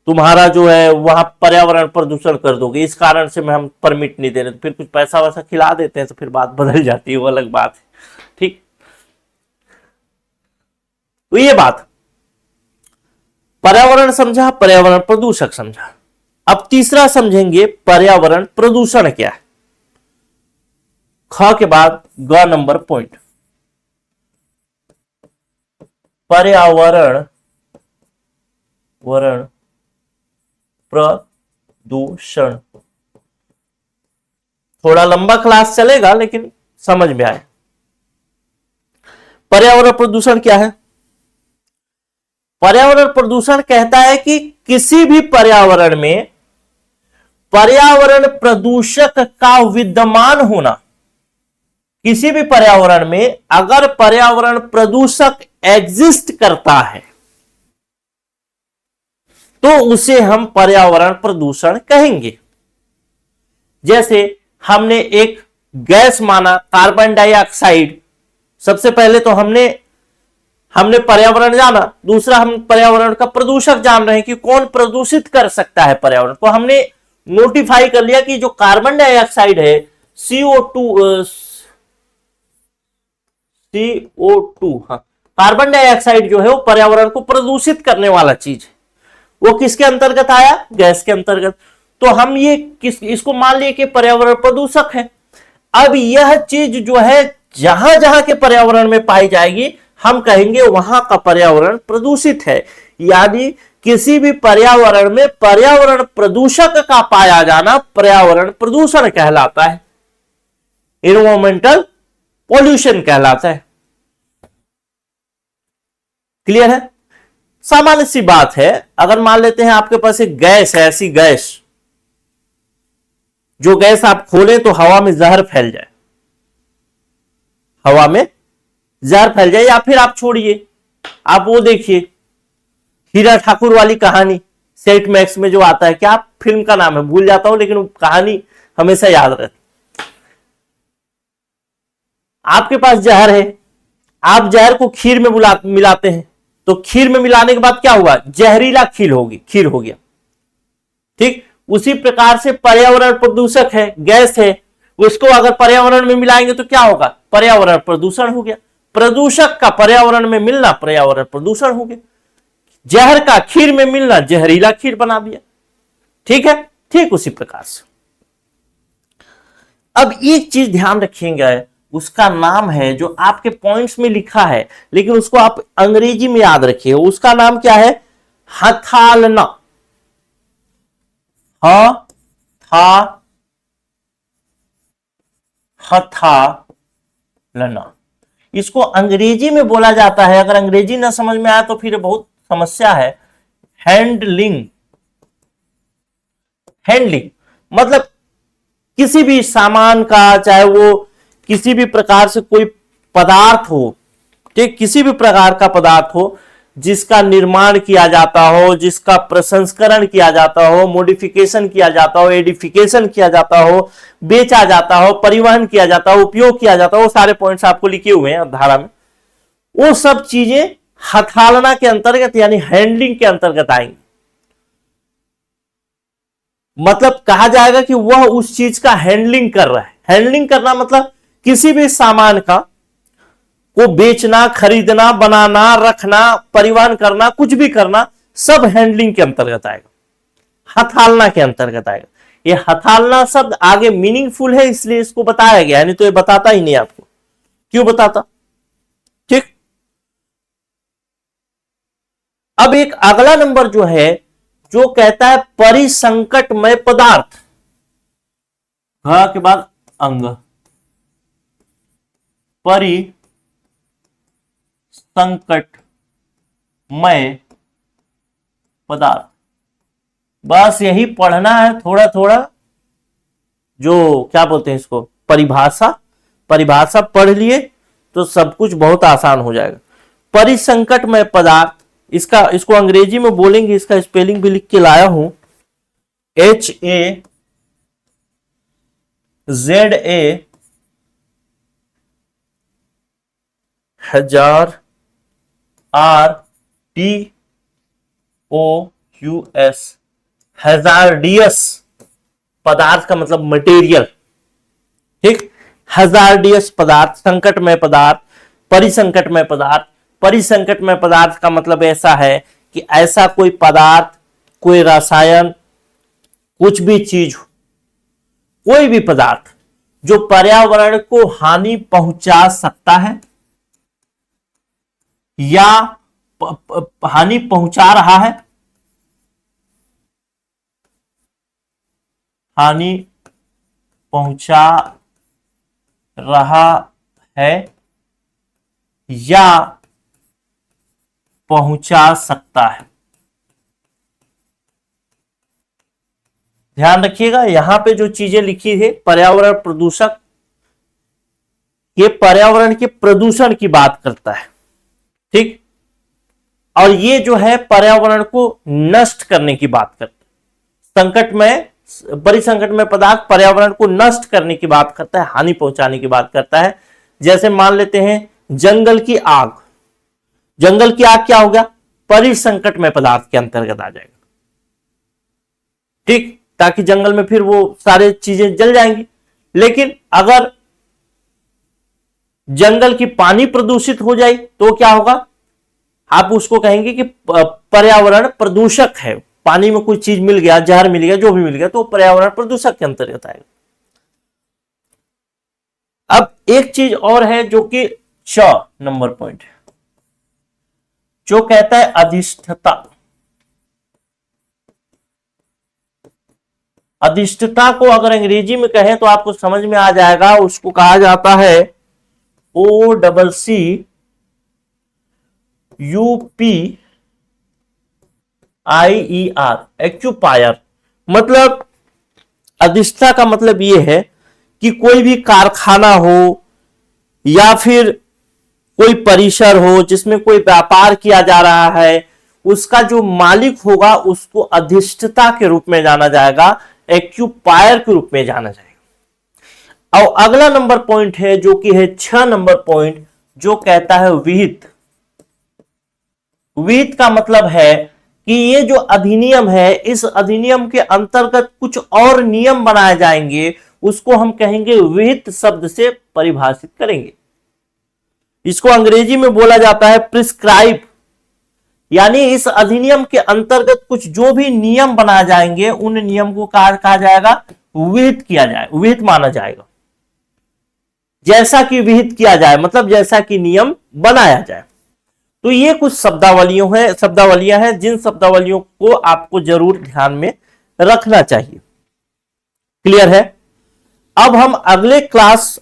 तुम्हारा जो है वहां पर्यावरण प्रदूषण कर दोगे, इस कारण से हम परमिट नहीं दे रहे। तो फिर कुछ पैसा वैसा खिला देते हैं तो फिर बात बदल जाती है, वो अलग बात है। ठीक, तो ये बात, पर्यावरण समझा, पर्यावरण प्रदूषक समझा। अब तीसरा समझेंगे पर्यावरण प्रदूषण क्या है। ख के बाद ग नंबर पॉइंट, पर्यावरण प्रदूषण। थोड़ा लंबा क्लास चलेगा, लेकिन समझ में आए। पर्यावरण प्रदूषण क्या है? पर्यावरण प्रदूषण कहता है कि किसी भी पर्यावरण में पर्यावरण प्रदूषक का विद्यमान होना, किसी भी पर्यावरण में अगर पर्यावरण प्रदूषक एग्जिस्ट करता है तो उसे हम पर्यावरण प्रदूषण कहेंगे। जैसे हमने एक गैस माना कार्बन डाइऑक्साइड, सबसे पहले तो हमने पर्यावरण जाना, दूसरा हम पर्यावरण का प्रदूषक जान रहे हैं कि कौन प्रदूषित कर सकता है पर्यावरण को। हमने नोटिफाई कर लिया कि जो कार्बन डाइऑक्साइड है CO2, हाँ, कार्बन डाइऑक्साइड जो है वो पर्यावरण को प्रदूषित करने वाला चीज है। वो किसके अंतर्गत आया? गैस के अंतर्गत। तो हम इसको मान लिए कि पर्यावरण प्रदूषक है। अब यह चीज जो है जहां जहां के पर्यावरण में पाई जाएगी हम कहेंगे वहां का पर्यावरण प्रदूषित है। यानी किसी भी पर्यावरण में पर्यावरण प्रदूषक का पाया जाना पर्यावरण प्रदूषण कहलाता है, एनवायरमेंटल पॉल्यूशन कहलाता है। क्लियर है? सामान्य सी बात है, अगर मान लेते हैं आपके पास एक गैस है, ऐसी गैस जो गैस आप खोलें तो हवा में जहर फैल जाए, हवा में जहर फैल जाए, या फिर आप छोड़िए, आप वो देखिए हीरा ठाकुर वाली कहानी सेट मैक्स में जो आता है, क्या फिल्म का नाम है भूल जाता हूं लेकिन कहानी हमेशा याद रहती। आपके पास जहर है, आप जहर को खीर में मिलाते हैं, तो खीर में मिलाने के बाद क्या हुआ? जहरीला खीर हो गया। ठीक उसी प्रकार से पर्यावरण प्रदूषक है, गैस है, उसको अगर पर्यावरण में मिलाएंगे तो क्या होगा? पर्यावरण प्रदूषण हो गया। प्रदूषक का पर्यावरण में मिलना पर्यावरण प्रदूषण हो गया। जहर का खीर में मिलना जहरीला खीर बना दिया। ठीक है, ठीक उसी प्रकार से अब एक चीज ध्यान रखिएगा, उसका नाम है जो आपके पॉइंट्स में लिखा है लेकिन उसको आप अंग्रेजी में याद रखिए, उसका नाम क्या है? हथालना। हथालना इसको अंग्रेजी में बोला जाता है, अगर अंग्रेजी ना समझ में आया तो फिर बहुत समस्या है। हैंडलिंग मतलब किसी भी सामान का, चाहे वो किसी भी प्रकार से कोई पदार्थ हो, ठीक, किसी भी प्रकार का पदार्थ हो जिसका निर्माण किया जाता हो, जिसका प्रसंस्करण किया जाता हो, मॉडिफिकेशन किया जाता हो, एडिफिकेशन किया जाता हो, बेचा जाता हो, परिवहन किया जाता हो, उपयोग किया जाता हो, वो सारे पॉइंट्स आपको लिखे हुए हैं धारा में। वो सब चीजें हथालना के अंतर्गत यानी हैंडलिंग के अंतर्गत आएंगी। मतलब कहा जाएगा कि वह उस चीज का हैंडलिंग कर रहा है। हैंडलिंग करना मतलब किसी भी सामान का को बेचना, खरीदना, बनाना, रखना, परिवहन करना, कुछ भी करना, सब हैंडलिंग के अंतर्गत आएगा, हथालना के अंतर्गत आएगा। ये हथालना शब्द आगे मीनिंगफुल है इसलिए इसको बताया गया, नहीं तो ये बताता ही नहीं आपको। क्यों बताता? ठीक, अब एक अगला नंबर जो है जो कहता है परिसंकटमय पदार्थ। घ के बाद अंग, परिसंकटमय पदार्थ। बस यही पढ़ना है थोड़ा थोड़ा, जो क्या बोलते हैं इसको, परिभाषा पढ़ लिए तो सब कुछ बहुत आसान हो जाएगा। परिसंकटमय पदार्थ, इसको अंग्रेजी में बोलेंगे, इसका स्पेलिंग भी लिख के लाया हूं, HAZARDOUS, हैजार्डियस। पदार्थ का मतलब मटेरियल, ठीक, हैजार्डियस पदार्थ, संकटमय पदार्थ, परिसंकटमय पदार्थ। परिसंकटमय पदार्थ का मतलब ऐसा है कि ऐसा कोई पदार्थ, कोई रसायन, कुछ भी चीज, कोई भी पदार्थ जो पर्यावरण को हानि पहुंचा सकता है या हानि पहुंचा रहा है, हानि पहुंचा रहा है या पहुंचा सकता है। ध्यान रखिएगा, यहां पे जो चीजें लिखी है पर्यावरण प्रदूषक, ये पर्यावरण के प्रदूषण की बात करता है, ठीक। और ये जो है पर्यावरण को नष्ट करने की बात करता है। संकट में, बड़ी संकट में पदार्थ पर्यावरण को नष्ट करने की बात करता है, हानि पहुंचाने की बात करता है। जैसे मान लेते हैं जंगल की आग, जंगल की आग क्या होगा, परिसंकट में पदार्थ के अंतर्गत आ जाएगा, ठीक, ताकि जंगल में फिर वो सारे चीजें जल जाएंगी। लेकिन अगर जंगल की पानी प्रदूषित हो जाए तो क्या होगा, आप उसको कहेंगे कि पर्यावरण प्रदूषक है। पानी में कोई चीज मिल गया, जहर मिल गया, जो भी मिल गया, तो पर्यावरण प्रदूषक के अंतर्गत आएगा। अब एक चीज और है जो कि 6 नंबर पॉइंट है, जो कहता है अधिष्ठता। अधिष्ठता को अगर अंग्रेजी में कहें तो आपको समझ में आ जाएगा, उसको कहा जाता है OCCUPIER, एक्यूपायर। मतलब अधिष्ठता का मतलब यह है कि कोई भी कारखाना हो या फिर कोई परिसर हो जिसमें कोई व्यापार किया जा रहा है, उसका जो मालिक होगा उसको अधिष्ठता के रूप में जाना जाएगा, एक्यूपायर के रूप में जाना जाएगा। और अगला नंबर पॉइंट है जो कि है 6 नंबर पॉइंट, जो कहता है विहित। विहित का मतलब है कि ये जो अधिनियम है, इस अधिनियम के अंतर्गत कुछ और नियम बनाए जाएंगे, उसको हम कहेंगे विहित शब्द से परिभाषित करेंगे। इसको अंग्रेजी में बोला जाता है प्रिस्क्राइब, यानी इस अधिनियम के अंतर्गत कुछ जो भी नियम बनाए जाएंगे, उन नियम को कहा जाएगा विहित किया जाए, विहित माना जाएगा। जैसा कि विहित किया जाए मतलब जैसा कि नियम बनाया जाए। तो ये कुछ शब्दावलियां हैं जिन शब्दावलियों को आपको जरूर ध्यान में रखना चाहिए। क्लियर है। अब हम अगले क्लास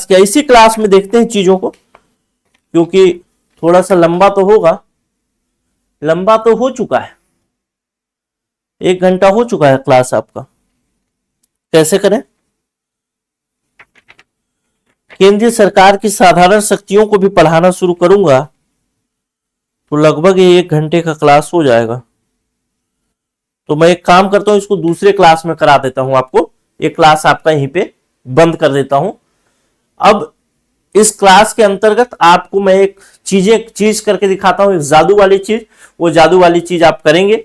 क्या इसी क्लास में देखते हैं चीजों को, क्योंकि थोड़ा सा लंबा तो होगा, लंबा तो हो चुका है, 1 घंटा हो चुका है क्लास आपका। कैसे करें, केंद्रीय सरकार की साधारण शक्तियों को भी पढ़ाना शुरू करूंगा तो लगभग 1 घंटे का क्लास हो जाएगा। तो मैं एक काम करता हूं, इसको दूसरे क्लास में करा देता हूं आपको, एक क्लास आपका यहीं पे बंद कर देता हूं। अब इस क्लास के अंतर्गत आपको मैं एक चीज करके दिखाता हूं, जादू वाली चीज। वो जादू वाली चीज आप करेंगे।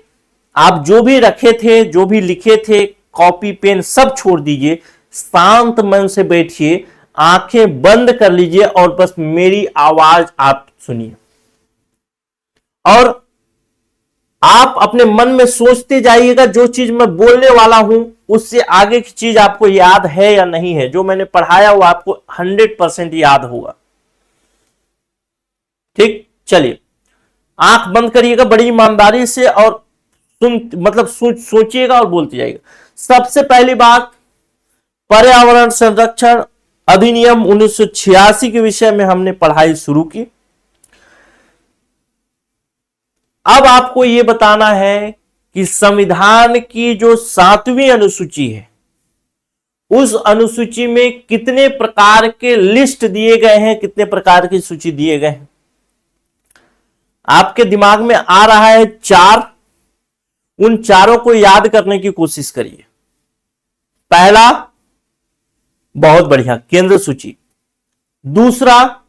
आप जो भी रखे थे, जो भी लिखे थे, कॉपी पेन सब छोड़ दीजिए, शांत मन से बैठिए, आंखें बंद कर लीजिए और बस मेरी आवाज आप सुनिए। और आप अपने मन में सोचते जाइएगा जो चीज मैं बोलने वाला हूं उससे आगे की चीज आपको याद है या नहीं है। जो मैंने पढ़ाया वो आपको 100% याद होगा। ठीक, चलिए आंख बंद करिएगा बड़ी ईमानदारी से और सोचिएगा और बोलते जाइएगा। सबसे पहली बात, पर्यावरण संरक्षण अधिनियम 1986 के विषय में हमने पढ़ाई शुरू की। अब आपको यह बताना है कि संविधान की जो 7वीं अनुसूची है, उस अनुसूची में कितने प्रकार के लिस्ट दिए गए हैं, कितने प्रकार की सूची दिए गए हैं। आपके दिमाग में आ रहा है 4, उन चारों को याद करने की कोशिश करिए। पहला, बहुत बढ़िया, केंद्र सूची। दूसरा,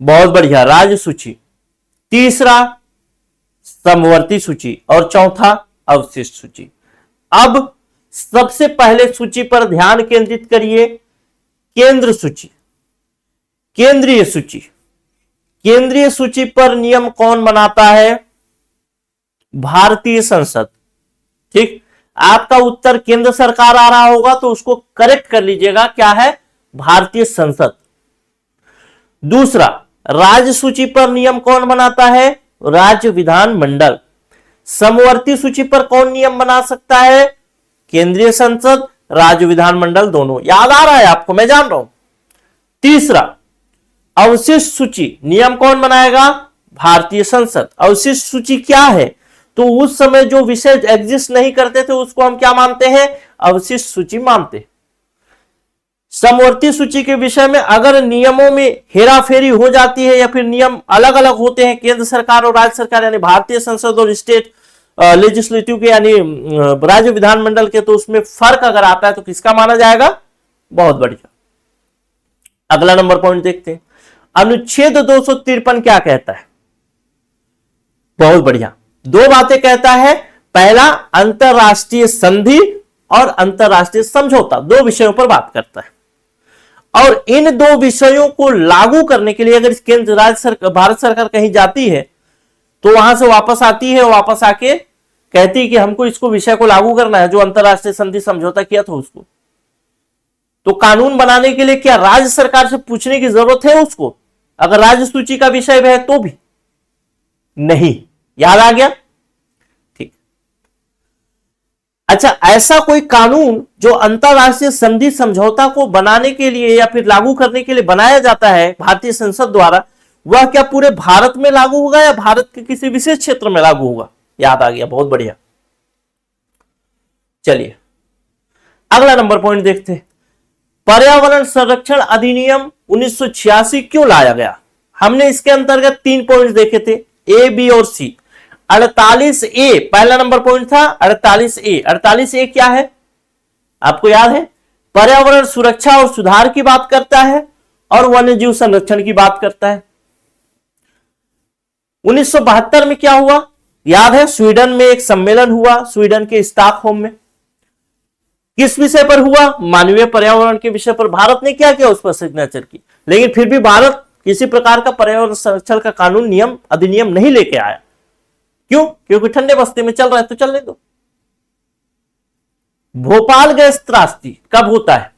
बहुत बढ़िया, राज्य सूची। तीसरा, समवर्ती सूची। और चौथा, अवशिष्ट सूची। अब सबसे पहले सूची पर ध्यान केंद्रित करिए, केंद्र सूची, केंद्रीय सूची। केंद्रीय सूची पर नियम कौन बनाता है? भारतीय संसद। ठीक, आपका उत्तर केंद्र सरकार आ रहा होगा तो उसको करेक्ट कर लीजिएगा, क्या है? भारतीय संसद। दूसरा, राज्य सूची पर नियम कौन बनाता है? राज्य विधानमंडल। समवर्ती सूची पर कौन नियम बना सकता है? केंद्रीय संसद, राज्य विधानमंडल, दोनों। याद आ रहा है आपको, मैं जान रहा हूं। तीसरा, अवशिष्ट सूची नियम कौन बनाएगा? भारतीय संसद। अवशिष्ट सूची क्या है? तो उस समय जो विषय एग्जिस्ट नहीं करते थे उसको हम क्या मानते हैं? अवशिष्ट सूची मानते हैं। समवर्ती सूची के विषय में अगर नियमों में हेराफेरी हो जाती है या फिर नियम अलग अलग होते हैं केंद्र सरकार और राज्य सरकार यानी भारतीय संसद और स्टेट लेजिस्लेटिव के यानी राज्य विधानमंडल के, तो उसमें फर्क अगर आता है तो किसका माना जाएगा? बहुत बढ़िया। अगला नंबर पॉइंट देखते हैं, अनुच्छेद 253 क्या कहता है? बहुत बढ़िया, दो बातें कहता है। पहला, अंतरराष्ट्रीय संधि और अंतरराष्ट्रीय समझौता, दो विषयों पर बात करता है। और इन दो विषयों को लागू करने के लिए अगर केंद्र राज्य सरकार भारत सरकार कहीं जाती है तो वहां से वापस आती है, वापस आके कहती है कि हमको इसको विषय को लागू करना है, जो अंतरराष्ट्रीय संधि समझौता किया था उसको। तो कानून बनाने के लिए क्या राज्य सरकार से पूछने की जरूरत है उसको? अगर राज्य सूची का विषय है तो भी नहीं। याद आ गया? ठीक। अच्छा, ऐसा कोई कानून जो अंतरराष्ट्रीय संधि समझौता को बनाने के लिए या फिर लागू करने के लिए बनाया जाता है भारतीय संसद द्वारा, वह क्या पूरे भारत में लागू होगा या भारत के किसी विशेष क्षेत्र में लागू होगा? याद आ गया, बहुत बढ़िया। चलिए अगला नंबर पॉइंट देखते हैं, पर्यावरण संरक्षण अधिनियम 1986 क्यों लाया गया? हमने इसके अंतर्गत 3 पॉइंट देखे थे, ए, बी और सी। 48A पहला नंबर पॉइंट था। 48A क्या है? आपको याद है? पर्यावरण सुरक्षा और सुधार की बात करता है और वन्यजीव संरक्षण की बात करता है। 1972 में क्या हुआ? याद है? स्वीडन में एक सम्मेलन हुआ, स्वीडन के स्टॉकहोम में। किस विषय पर हुआ? मानवीय पर्यावरण के विषय पर। भारत ने क्या किया? उस पर सिग्नेचर की, लेकिन फिर भी भारत किसी प्रकार का पर्यावरण संरक्षण का कानून नियम अधिनियम नहीं लेके आया। क्यों? क्योंकि ठंडे बस्ते में चल रहा है तो चलने दो। भोपाल गैस त्रासदी कब होता है?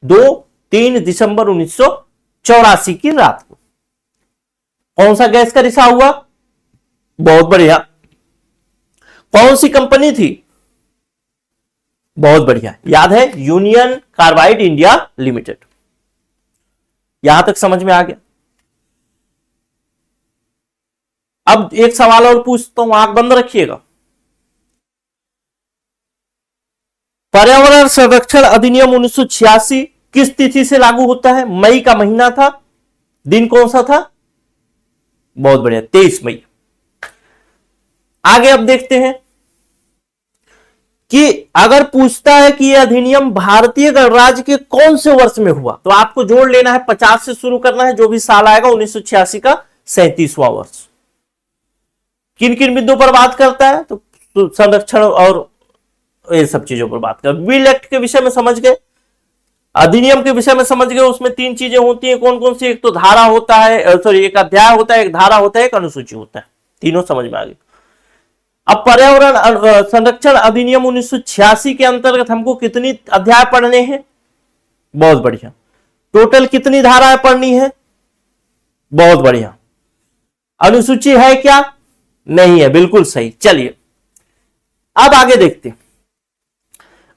2-3 दिसंबर 1984 की रात को। कौन सा गैस का रिसाव हुआ? बहुत बढ़िया। कौन सी कंपनी थी? बहुत बढ़िया, याद है? Union carbide India limited. यहां तक समझ में आ गया? अब एक सवाल और पूछता हूं, आंख बंद रखिएगा। पर्यावरण संरक्षण अधिनियम 1986 किस तिथि से लागू होता है? मई का महीना था। दिन कौन सा था? बहुत बढ़िया, 23 मई। आगे अब देखते हैं कि अगर पूछता है कि यह अधिनियम भारतीय गणराज्य के कौन से वर्ष में हुआ, तो आपको जोड़ लेना है, 50 से शुरू करना है, जो भी साल आएगा 1986 का 37वां वर्ष। किन किन बिंदुओं पर बात करता है? तो संरक्षण और ये सब चीजों पर बात कर। बिल एक्ट के विषय में समझ गए, अधिनियम के विषय में समझ गए। उसमें 3 चीजें होती हैं, कौन कौन सी? एक तो धारा होता है, सॉरी एक अध्याय होता है, एक धारा होता है, एक अनुसूची होता है। तीनों समझ में आ गई। अब पर्यावरण संरक्षण अधिनियम 1986 के अंतर्गत हमको कितनी अध्याय पढ़ने हैं? बहुत बढ़िया। टोटल कितनी धाराएं पढ़नी है? बहुत बढ़िया। अनुसूची है क्या? नहीं है, बिल्कुल सही। चलिए अब आगे देखते हैं।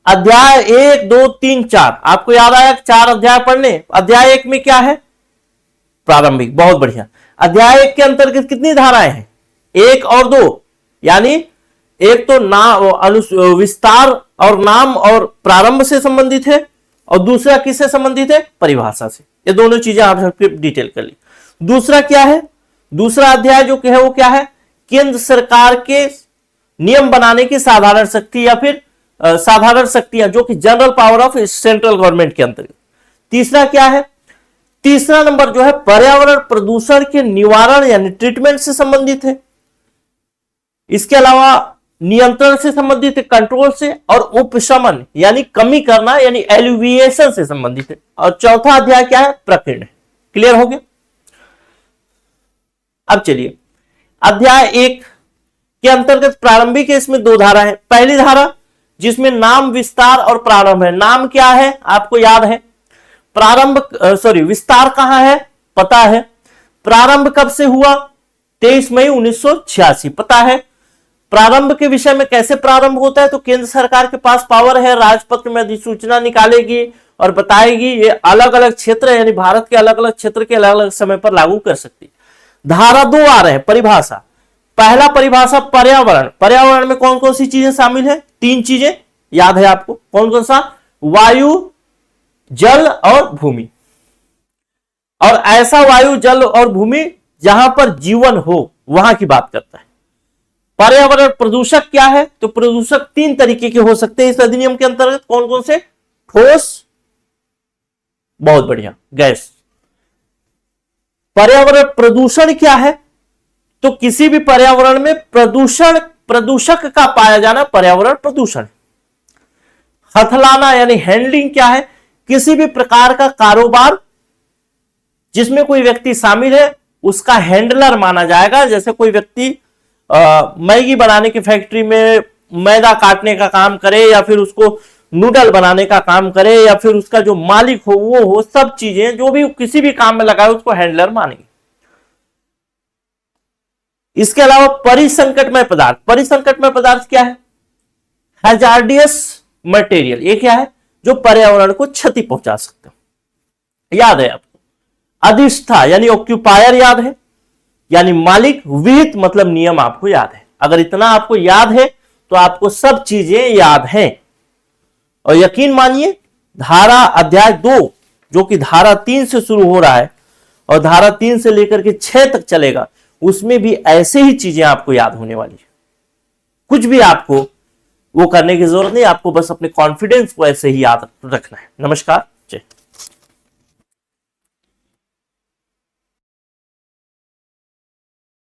अध्याय 1, 2, 3, 4 आपको याद आया? 4 अध्याय पढ़ने। अध्याय 1 में क्या है? प्रारंभिक। बहुत बढ़िया। अध्याय 1 के अंतर्गत कितनी धाराएं हैं? 1 और 2, यानी एक तो नाम विस्तार और नाम और प्रारंभ से संबंधित है, और दूसरा किससे संबंधित है? परिभाषा से। ये दोनों चीजें आप डिटेल कर ली। दूसरा क्या है? दूसरा अध्याय जो है वो क्या है? केंद्र सरकार के नियम बनाने की साधारण शक्ति या फिर साधारण शक्तियां, जो कि general power of central government के अंतर्गत। तीसरा क्या है? तीसरा नंबर जो है पर्यावरण प्रदूषण के निवारण यानी ट्रीटमेंट से संबंधित है। इसके अलावा नियंत्रण से संबंधित है, कंट्रोल से, और उपशमन यानी कमी करना यानी एलिविएशन से संबंधित है। और चौथा अध्याय क्या है? प्रकीर्ण। क्लियर हो गया? अब चलिए अध्याय 1 के अंतर्गत प्रारंभिक है, इसमें 2 धारा है। पहली धारा जिसमें नाम, विस्तार और प्रारंभ है। नाम क्या है? आपको याद है। विस्तार कहां है? पता है। प्रारंभ कब से हुआ? 23 मई 1986, पता है। प्रारंभ के विषय में कैसे प्रारंभ होता है? तो केंद्र सरकार के पास पावर है, राजपत्र में अधिसूचना निकालेगी और बताएगी ये अलग अलग क्षेत्र यानी भारत के अलग अलग क्षेत्र के अलग अलग समय पर लागू कर सकती है। धारा 2 आ रहे हैं परिभाषा। पहला परिभाषा पर्यावरण। पर्यावरण में कौन कौन सी चीजें शामिल है? 3 चीजें याद है आपको, कौन कौन सा? वायु, जल और भूमि। और ऐसा वायु, जल और भूमि जहां पर जीवन हो वहां की बात करता है। पर्यावरण प्रदूषक क्या है? तो प्रदूषक 3 तरीके के हो सकते हैं इस अधिनियम के अंतर्गत। कौन कौन से? ठोस, बहुत बढ़िया, गैस। पर्यावरण प्रदूषण क्या है? तो किसी भी पर्यावरण में प्रदूषक का पाया जाना पर्यावरण प्रदूषण। हथलाना यानी हैंडलिंग क्या है? किसी भी प्रकार का कारोबार जिसमें कोई व्यक्ति शामिल है उसका हैंडलर माना जाएगा। जैसे कोई व्यक्ति मैगी बनाने की फैक्ट्री में मैदा काटने का काम करे, या फिर उसको नूडल बनाने का काम करे, या फिर उसका जो मालिक हो वो हो, सब चीजें जो भी किसी भी काम में लगाए उसको हैंडलर मानेंगे। इसके अलावा परिसंकटमय पदार्थ। परिसंकटमय पदार्थ क्या है? Hazardous material. ये क्या है? जो पर्यावरण को क्षति पहुंचा सकते हैं। याद है आपको। अधिष्ठा यानी ऑक्यूपायर याद है, यानी मालिक। विहित मतलब नियम आपको याद है। अगर इतना आपको याद है तो आपको सब चीजें याद हैं। और यकीन मानिए धारा अध्याय 2 जो कि धारा 3 से शुरू हो रहा है और धारा 3 से लेकर के 6 तक चलेगा, उसमें भी ऐसे ही चीजें आपको याद होने वाली है। कुछ भी आपको वो करने की जरूरत नहीं, आपको बस अपने कॉन्फिडेंस को ऐसे ही याद रखना है। नमस्कार, जय।